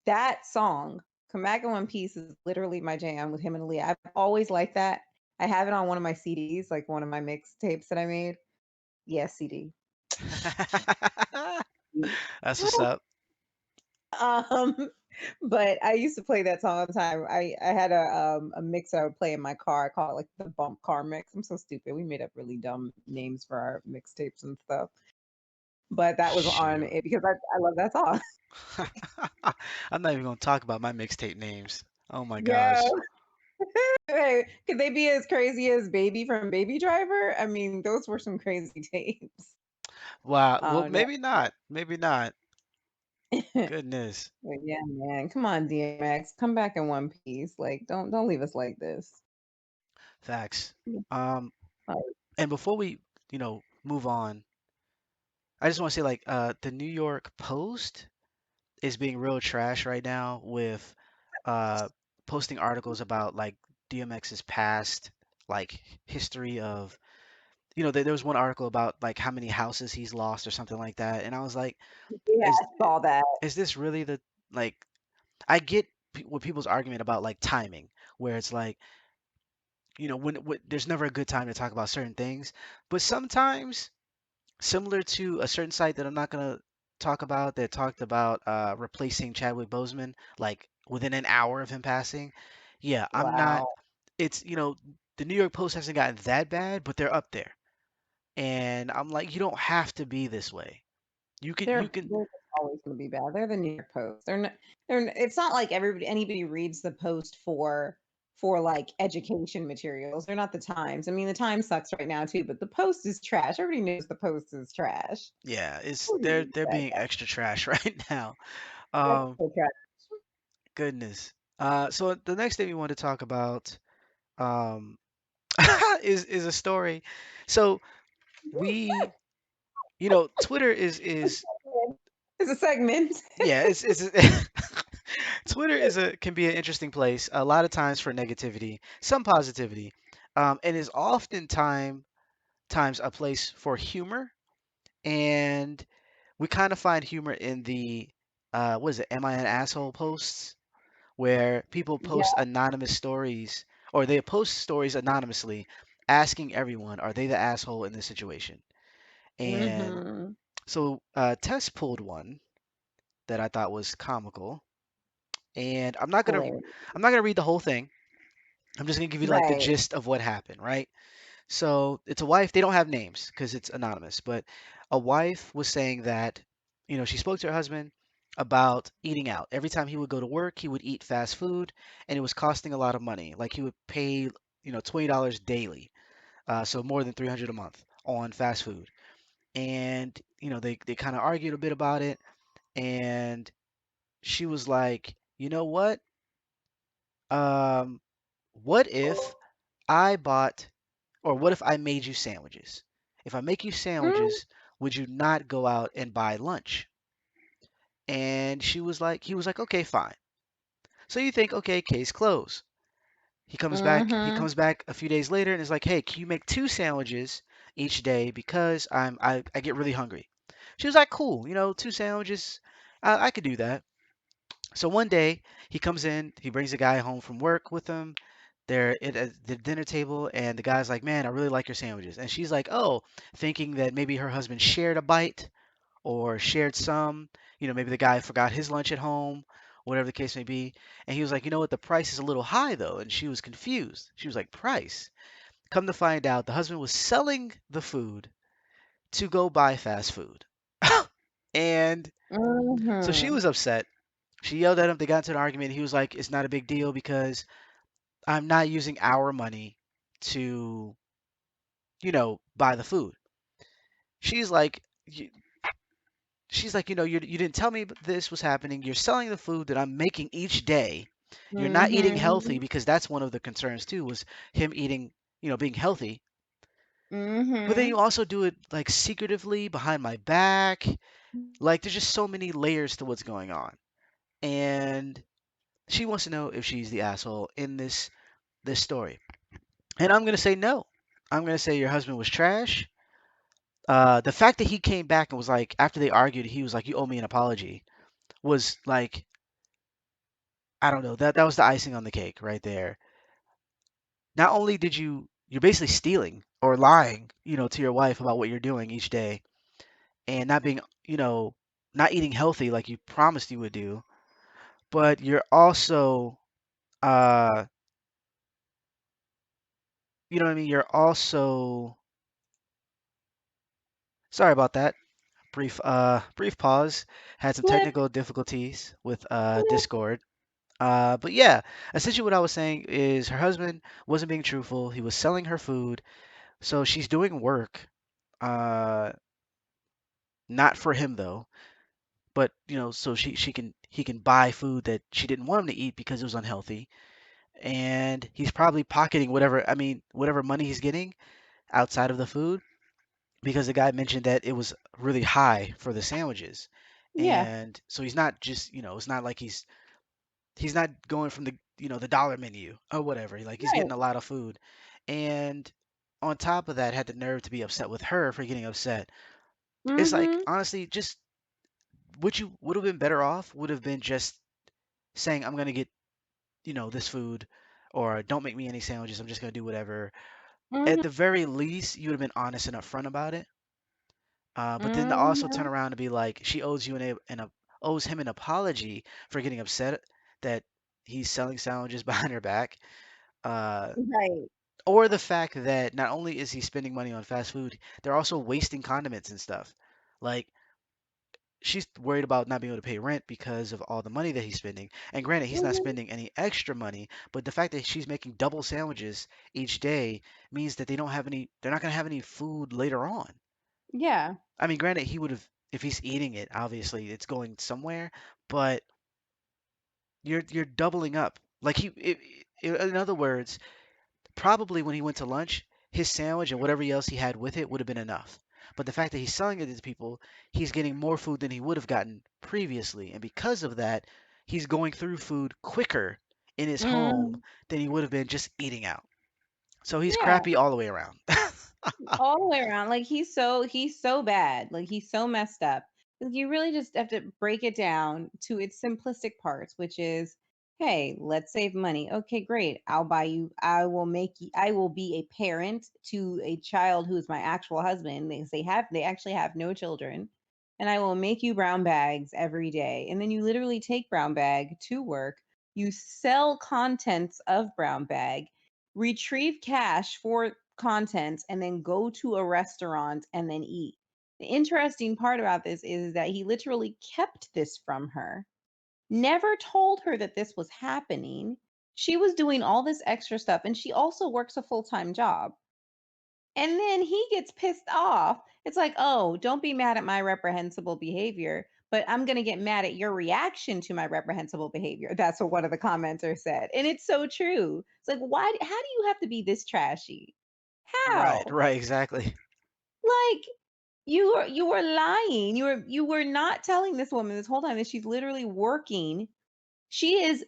That song, Come Back in One Piece, is literally my jam with him and Leah. I've always liked that. I have it on one of my CDs, like one of my mixtapes that I made. Yeah, CD. That's what's up. Um, but I used to play that song all the time. I had a mix I would play in my car. I call it like the bump car mix. I'm so stupid. We made up really dumb names for our mixtapes and stuff. But that was on Shoot. it because I love that song. I'm not even gonna talk about my mixtape names. Oh my Yeah. gosh. Hey, could they be as crazy as Baby from Baby Driver? I mean, those were some crazy tapes. Wow. Well, Oh no. maybe not. Maybe not. But Goodness. yeah, man. Come on, DMX. Come back in one piece. Like, don't leave us like this. Facts. Um, Like, and before we, move on, I just want to say like the New York Post is being real trash right now with uh posting articles about like DMX's past, like history of, there was one article about like how many houses he's lost or something like that, and I was like, yeah, is I saw that. is this really the like I get what people's argument about like timing, where it's like, when there's never a good time to talk about certain things, but sometimes, similar to a certain site that I'm not gonna talk about that talked about replacing Chadwick Boseman like within an hour of him passing. Yeah, I'm not. Wow. It's the New York Post hasn't gotten that bad, but they're up there, and I'm like, you don't have to be this way. You can. They're just always gonna be bad. They're the New York Post. It's not like anybody reads the Post for like education materials. They're not the Times. I mean, the Times sucks right now too, but the Post is trash. Everybody knows the Post is trash. Yeah, it's Who they're reads they're that being guy? extra trash right now. That's Um, so trash. Goodness. So the next thing we want to talk about um is a story. So we, Twitter is It's a segment. yeah, it's Twitter can be an interesting place a lot of times for negativity, some positivity, and is often times a place for humor. And we kind of find humor in the what is it? Am I an asshole posts? Where people post Yeah. anonymous stories, or they post stories anonymously asking everyone, are they the asshole in this situation? And Hmm. so Tess pulled one that I thought was comical, and Hilarious. I'm not gonna read the whole thing. I'm just gonna give you like the Right. gist of what happened, right? So it's a wife. They don't have names because it's anonymous, but a wife was saying that, she spoke to her husband about eating out. Every time he would go to work, he would eat fast food, and it was costing a lot of money. Like he would pay, $20 daily, so more than 300 a month on fast food. And they kind of argued a bit about it, and she was like, you know what? Um, what if I bought Or what if I made you sandwiches? If I make you Mm. sandwiches, would you not go out and buy lunch? And he was like, okay, fine. So you think, okay, case closed. He Mm-hmm. comes back a few days later and is like, "Hey, can you make two sandwiches each day because I get really hungry." She was like, "Cool, two sandwiches, I could do that." So one day he comes in, he brings a guy home from work with him. They're at the dinner table, and the guy's like, "Man, I really like your sandwiches." And she's like, "Oh," thinking that maybe her husband shared a bite or shared some. Maybe the guy forgot his lunch at home, whatever the case may be. And he was like, "You know what? The price is a little high, though." And she was confused. She was like, "Price?" Come to find out, the husband was selling the food to go buy fast food. And so she Mm-hmm. was upset. She yelled at him. They got into an argument. He was like, "It's not a big deal because I'm not using our money to, buy the food." She's like, she's like, you didn't tell me this was happening. You're selling the food that I'm making each day. You're not eating healthy Mm-hmm. because that's one of the concerns too, was him eating, being healthy. But then Mm-hmm. you also do it like secretively behind my back. Like there's just so many layers to what's going on. And she wants to know if she's the asshole in this story. And I'm gonna say no. I'm gonna say your husband was trash. The fact that he came back and was like, after they argued, he was like, "You owe me an apology," was like, I don't know. That was the icing on the cake right there. Not only did you're basically stealing or lying, to your wife about what you're doing each day and not being, not eating healthy like you promised you would do, but you're also, uh, you know what I mean? You're also, sorry about that. Brief pause. Had some Flip, technical difficulties with flip. Discord. But yeah, essentially what I was saying is her husband wasn't being truthful. He was selling her food, so she's doing work. Uh, Not for him though, but so she can he can buy food that she didn't want him to eat because it was unhealthy, and he's probably pocketing whatever money he's getting outside of the food because the guy mentioned that it was really high for the sandwiches, Yeah. and so he's not just it's not like he's not going from the dollar menu or whatever. Like he's getting Right. a lot of food, and on top of that, had the nerve to be upset with her for getting upset. It's like Mm-hmm. honestly, just what you would have been better off would have been just saying, "I'm gonna get this food," or "Don't make me any sandwiches. I'm just gonna do whatever." At Mm-hmm. the very least, you would have been honest and upfront about it. But then to also turn Mm-hmm. around and be like, she owes you owes him an apology for getting upset that he's selling sandwiches behind her back. Uh, Right. or the fact that not only is he spending money on fast food, they're also wasting condiments and stuff. Like she's worried about not being able to pay rent because of all the money that he's spending. And granted, he's not Mm-hmm. spending any extra money, but the fact that she's making double sandwiches each day means that they're not going to have any food later on. Yeah. I mean, granted, he would have, if he's eating it, obviously it's going somewhere, but you're doubling up. Like in other words, probably when he went to lunch, his sandwich and whatever else he had with it would have been enough. But the fact that he's selling it to people, he's getting more food than he would have gotten previously. And because of that, he's going through food quicker in his home Mm-hmm. than he would have been just eating out. So he's Yeah. crappy all the way around. All the way around. Like he's so bad. Like he's so messed up. Like, you really just have to break it down to its simplistic parts, which is, hey, let's save money. Okay, great. I will be a parent to a child who is my actual husband. They actually have no children. And I will make you brown bags every day. And then you literally take brown bag to work. You sell contents of brown bag, retrieve cash for content, and then go to a restaurant and then eat. The interesting part about this is that he literally kept this from her, never told her that this was happening. She was doing all this extra stuff, and she also works a full time job. And then he gets pissed off. It's like, oh, don't be mad at my reprehensible behavior, but I'm going to get mad at your reaction to my reprehensible behavior. That's what one of the commenters said. And it's so true. It's like, how do you have to be this trashy? Right, How? right, exactly. Like, you were lying. You were not telling this woman this whole time that she's literally working she's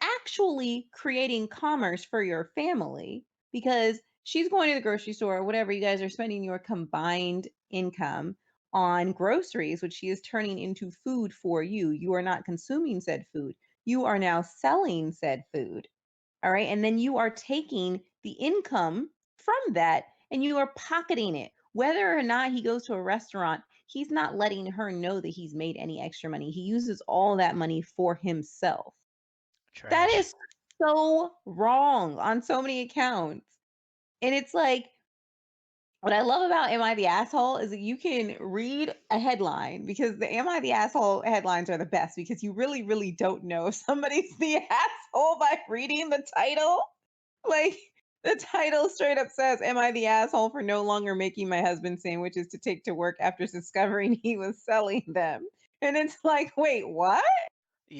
actually creating commerce for your family because she's going to the grocery store or whatever, you guys are spending your combined income on groceries, which she is turning into food for you. You are not consuming said food, you are now selling said food. All right. And then you are taking the income from that and you are pocketing it. Whether or not he goes to a restaurant, he's not letting her know that he's made any extra money. He uses all that money for himself. That Trash. is so wrong on so many accounts. And it's like, what I love about Am I the Asshole is that you can read a headline, because the Am I the Asshole headlines are the best because you really, really don't know if somebody's the asshole by reading the title. Like, the title straight up says, "Am I the asshole for no longer making my husband sandwiches to take to work after discovering he was selling them?" And it's like, wait, what?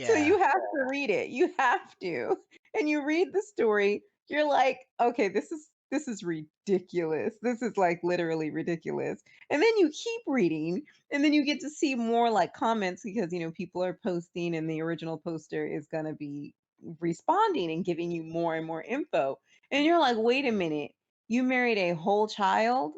So Yeah. you have to read it. You have to. And you read the story, you're like, okay, this is ridiculous. This is like literally ridiculous. And then you keep reading and then you get to see more like comments because people are posting and the original poster is going to be responding and giving you more and more info. And you're like, "Wait a minute. You married a whole child?"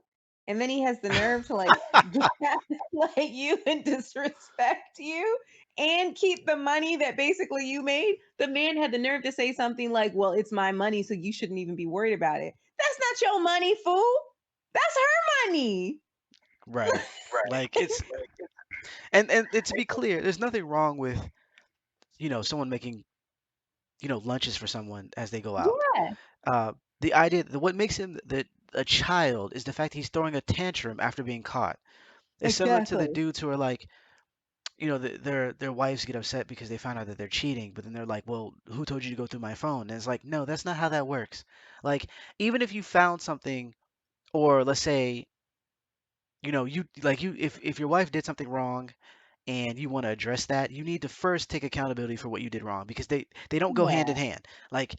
And then he has the nerve to like gaslight you and disrespect you and keep the money that basically you made. The man had the nerve to say something like, "Well, it's my money, so you shouldn't even be worried about it." That's not your money, fool. That's her money. Right. Like it's and to be clear, there's nothing wrong with, someone making, lunches for someone as they go out. Yeah, Uh, the idea that what makes him a child is the fact he's throwing a tantrum after being caught. It's similar to the exactly. dudes who are like, their wives get upset because they found out that they're cheating, but then they're like, "Well, who told you to go through my phone?" And it's like, no, that's not how that works. Like, even if you found something, or let's say, if your wife did something wrong and you want to address that, you need to first take accountability for what you did wrong, because they don't go hand Yeah. in hand. Like,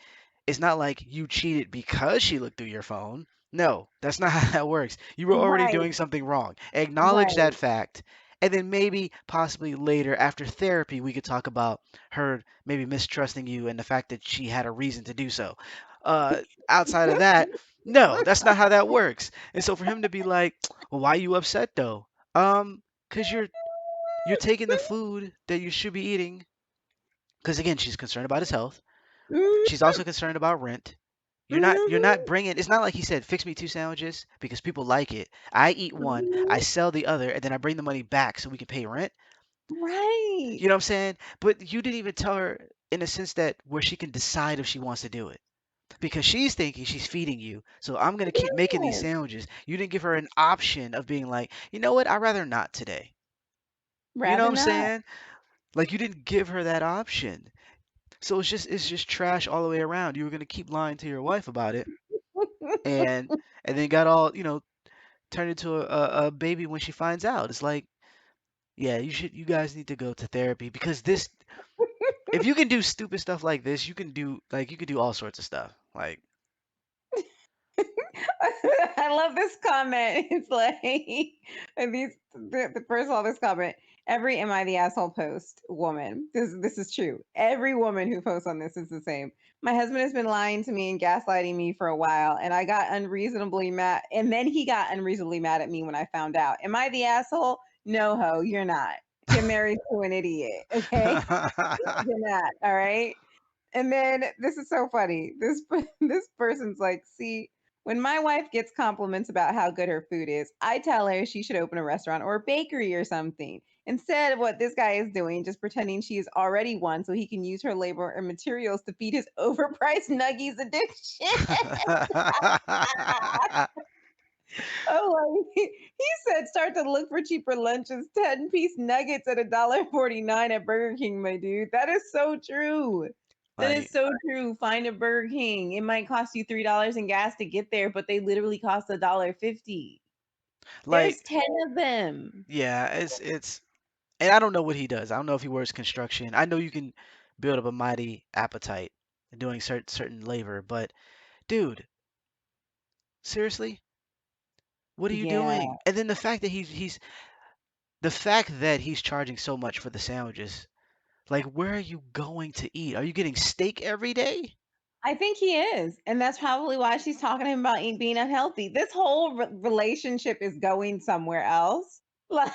it's not like you cheated because she looked through your phone. No, that's not how that works. You were already Right. doing something wrong. Acknowledge that Right. fact, and then maybe possibly later after therapy we could talk about her maybe mistrusting you and the fact that she had a reason to do so. Uh, Outside of that, no, that's not how that works. And so for him to be like, "Well, why are you upset though?" Cause you're taking the food that you should be eating, because again, she's concerned about his health. She's Mhm. also concerned about rent. You're not Mhm. bringing. It's not like he said, "Fix me two sandwiches because people like it. I eat one, I Mhm. sell the other, and then I bring the money back so we can pay rent." Right. You know what I'm saying? But you didn't even tell her in a sense that where she can decide if she wants to do it, because she's thinking she's feeding you. So I'm gonna keep making these Yes. sandwiches. You didn't give her an option of being like, "You know what? I'd rather not today." You know what Rather I'm not. saying? Like, you didn't give her that option. So it's just trash all the way around. You were gonna keep lying to your wife about it, and and then got all, turned into a baby when she finds out. It's like, yeah, you guys need to go to therapy, because this, if you can do stupid stuff like this, you can do all sorts of stuff. Like, I love this comment. It's like the first of all, this comment. Every "Am I the Asshole" post woman. This is true. Every woman who posts on this is the same. "My husband has been lying to me and gaslighting me for a while, and I got unreasonably mad. And then he got unreasonably mad at me when I found out. Am I the asshole? No, ho, you're not. You're married to an idiot. Okay, you're not. All right." And then this is so funny. This person's like, "See, when my wife gets compliments about how good her food is, I tell her she should open a restaurant or a bakery or something. Instead of what this guy is doing, just pretending she is already one so he can use her labor and materials to feed his overpriced nuggies addiction." Oh, he said, "Start to look for cheaper lunches. 10-piece nuggets at $1.49 at Burger King, my dude." That is so true. That is like, so true. Find a Burger King. It might cost you $3 in gas to get there, but they literally cost $1.50. There's like, 10 of them. yeah, it's, and I don't know what he does. I don't know if he works construction. I know you can build up a mighty appetite doing certain labor, but dude, seriously, what are you Yeah. doing? And then the fact that he's charging so much for the sandwiches. Like, where are you going to eat? Are you getting steak every day? I think he is, and that's probably why she's talking to him about being unhealthy. This whole relationship is going somewhere else. Like,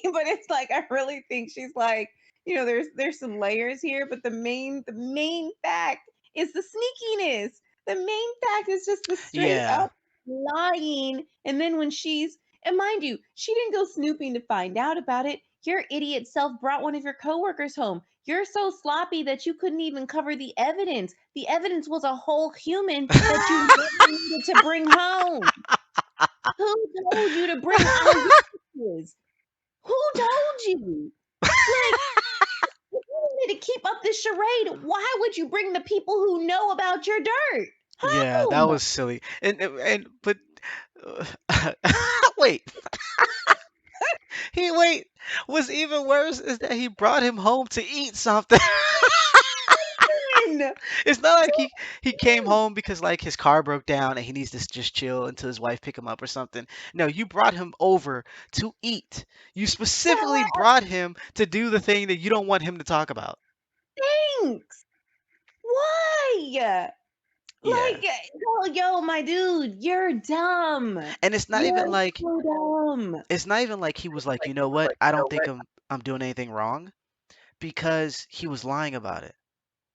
but it's like I really think she's like, there's some layers here, but the main fact is the sneakiness. The main fact is just the straight Yeah. up lying. And then when and mind you, she didn't go snooping to find out about it. Your idiot self brought one of your coworkers home. You're so sloppy that you couldn't even cover the evidence. The evidence was a whole human that you never needed to bring home. Who told you to bring eyewitnesses? Who told you? Like, if you wanted to keep up this charade, why would you bring the people who know about your dirt Yeah, that home? was silly. And but wait, wait. What's even worse is that he brought him home to eat something. Listen, It's not like he came home because like his car broke down and he needs to just chill until his wife pick him up or something. No, you brought him over to eat. You specifically well, brought him to do the thing that you don't want him to talk about. thanks. Why? Yeah. Like, my dude, you're dumb. And it's not even You're like so dumb. he was like, "You know what? I don't think I'm doing anything wrong," because he was lying about it.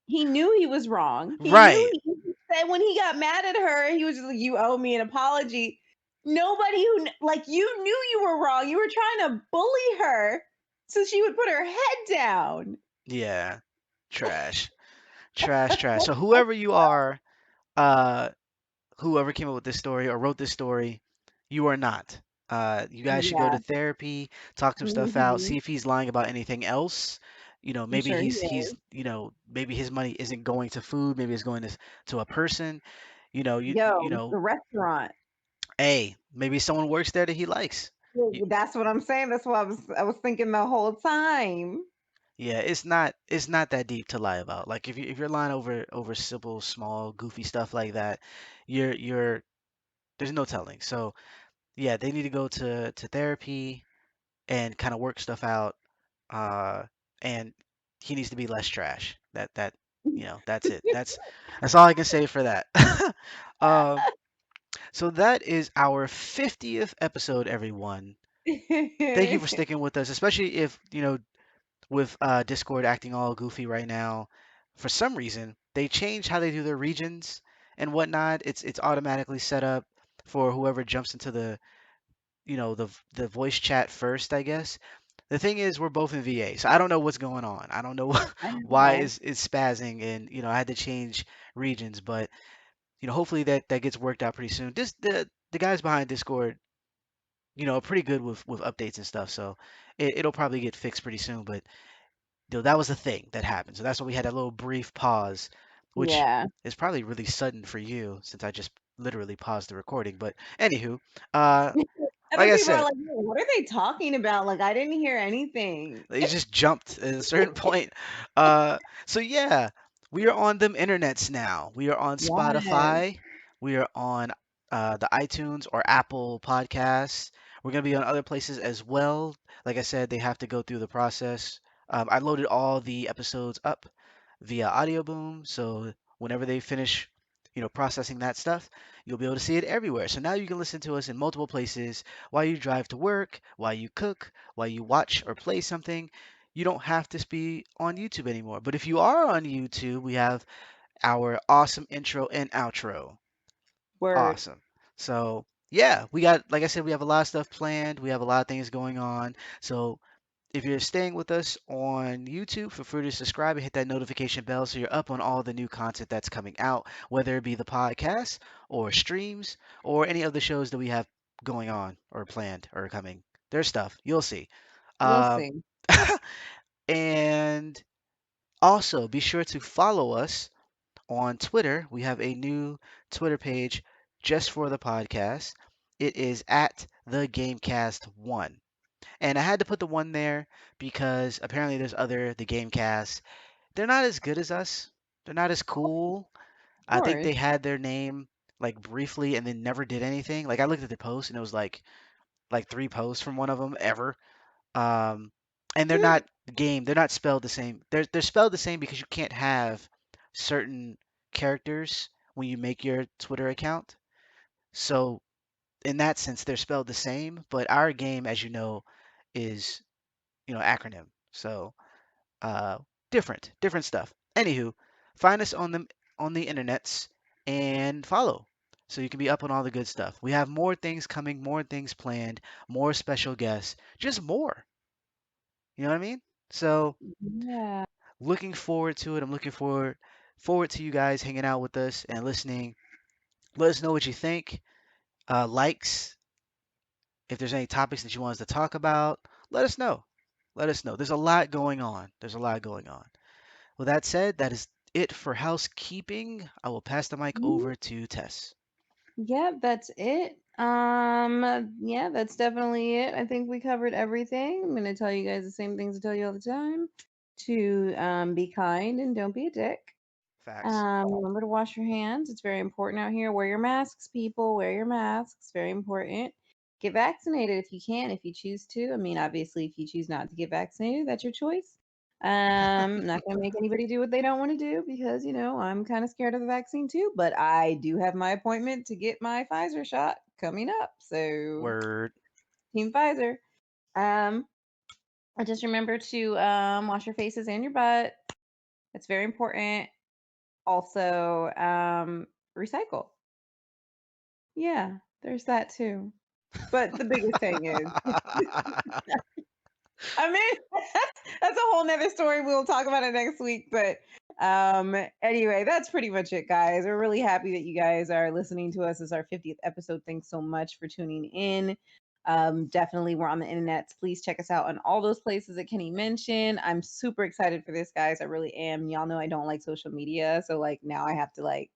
He knew he was wrong. He knew Right. he said when he got mad at her, he was just like, "You owe me an apology." Nobody like you knew you were wrong. You were trying to bully her so she would put her head down. Yeah. Trash. Trash, trash. So whoever you are, uh whoever came up with this story or wrote this story, you are not. You guys should go to Yeah. therapy, talk some stuff out, Hmm. see if he's lying about anything else. I'm Maybe sure he he's is. maybe his money isn't going to food, maybe it's going to a person. You know, The restaurant. hey, maybe someone works there that he likes. Yeah, You, that's what I'm saying. That's what I was thinking the whole time. yeah, it's not that deep to lie about. Like if you're lying over simple, small, goofy stuff like that, you're there's no telling. So yeah, they need to go to therapy and kind of work stuff out. Uh, and he needs to be less trash. That's it. That's all I can say for that. Um, so that is our 50th episode, everyone. Thank you for sticking with us, especially if, with Discord acting all goofy right now. For some reason, they changed how they do their regions and whatnot. It's automatically set up for whoever jumps into the voice chat first, I guess. The thing is, we're both in VA, so I don't know what's going on. I don't know I why know. it's spazzing, and I had to change regions, but hopefully that gets worked out pretty soon. The guys behind Discord, are pretty good with updates and stuff, so it'll probably get fixed pretty soon. But that was the thing that happened, so that's why we had that little brief pause, which Yeah. is probably really sudden for you since I just literally paused the recording. But anywho, uh, like Other I people are said. like, "Wait, what are they talking about? Like, I didn't hear anything." They just jumped at a certain point. Uh, so yeah, we are on them internets now. We are on Yes. Spotify. We are on the iTunes or Apple Podcasts. We're gonna be on other places as well. Like I said, they have to go through the process. I loaded all the episodes up via Audio Boom, so whenever they finish, processing that stuff, you'll be able to see it everywhere. So now you can listen to us in multiple places while you drive to work, while you cook, while you watch or play something. You don't have to be on YouTube anymore. But if you are on YouTube, we have our awesome intro and outro. Word. Awesome. So, yeah, we got, like I said, we have a lot of stuff planned. We have a lot of things going on. So, if you're staying with us on YouTube, feel free to subscribe and hit that notification bell so you're up on all the new content that's coming out, whether it be the podcast or streams or any of the shows that we have going on or planned or coming. There's stuff. You'll see. We'll Um, see. and also be sure to follow us on Twitter. We have a new Twitter page just for the podcast. It is at the Gamecast1. And I had to put the one there because apparently there's other the Gamecast. They're not as good as us. They're not as cool. Of I think course. they had their name like briefly and then never did anything. Like I looked at the post and it was like three posts from one of them ever. Um, and they're not game. They're not spelled the same. They're spelled the same because you can't have certain characters when you make your Twitter account. So in that sense, they're spelled the same. But our game, as you know, is acronym. So uh, different stuff. Anywho, find us on the internets and follow. So you can be up on all the good stuff. We have more things coming, more things planned, more special guests, just more. You know what I mean? So Yeah. looking forward to it. I'm looking forward to you guys hanging out with us and listening. Let us know what you think. Likes, if there's any topics that you want us to talk about, let us know. Let us know. There's a lot going on. There's a lot going on. With that said, that is it for housekeeping. I will pass the mic over to Tess. Yeah, that's it. Yeah, that's definitely it. I think we covered everything. I'm gonna tell you guys the same things I tell you all the time. To be kind and don't be a dick. Facts. Remember to wash your hands. It's very important out here. Wear your masks, people. Wear your masks. Very important. Get vaccinated if you can, if you choose to. I mean, obviously, if you choose not to get vaccinated, that's your choice. Not gonna make anybody do what they don't want to do because I'm kind of scared of the vaccine too. But I do have my appointment to get my Pfizer shot coming up. So Word. Team Pfizer. Um, just remember to wash your faces and your butt. That's very important. Also, recycle. Yeah, there's that too. But the biggest thing is, I mean, that's a whole nother story. We'll talk about it next week. But anyway, that's pretty much it, guys. We're really happy that you guys are listening to us. This is our 50th episode. Thanks so much for tuning in. Definitely, we're on the internet. Please check us out on all those places that Kenny mentioned. I'm super excited for this, guys. I really am. Y'all know I don't like social media, so like now I have to like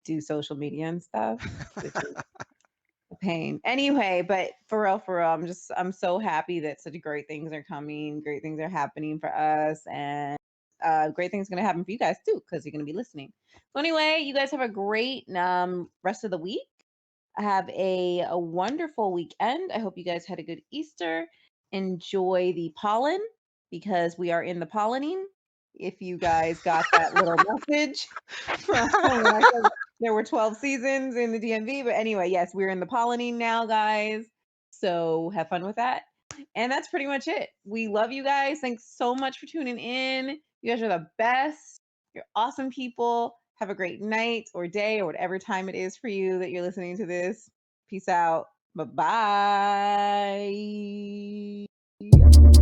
do social media and stuff, which is a pain. Anyway, but for real, I'm so happy that such great things are coming, great things are happening for us, and great things gonna happen for you guys too, because you're gonna be listening. So anyway, you guys have a great rest of the week. Have a wonderful weekend. I hope you guys had a good Easter. Enjoy the pollen because we are in the pollening. If you guys got that little message from when I said there were 12 seasons in the DMV. But anyway, yes, we're in the pollening now, guys. So have fun with that. And that's pretty much it. We love you guys. Thanks so much for tuning in. You guys are the best. You're awesome people. Have a great night or day or whatever time it is for you that you're listening to this. Peace out. Bye bye.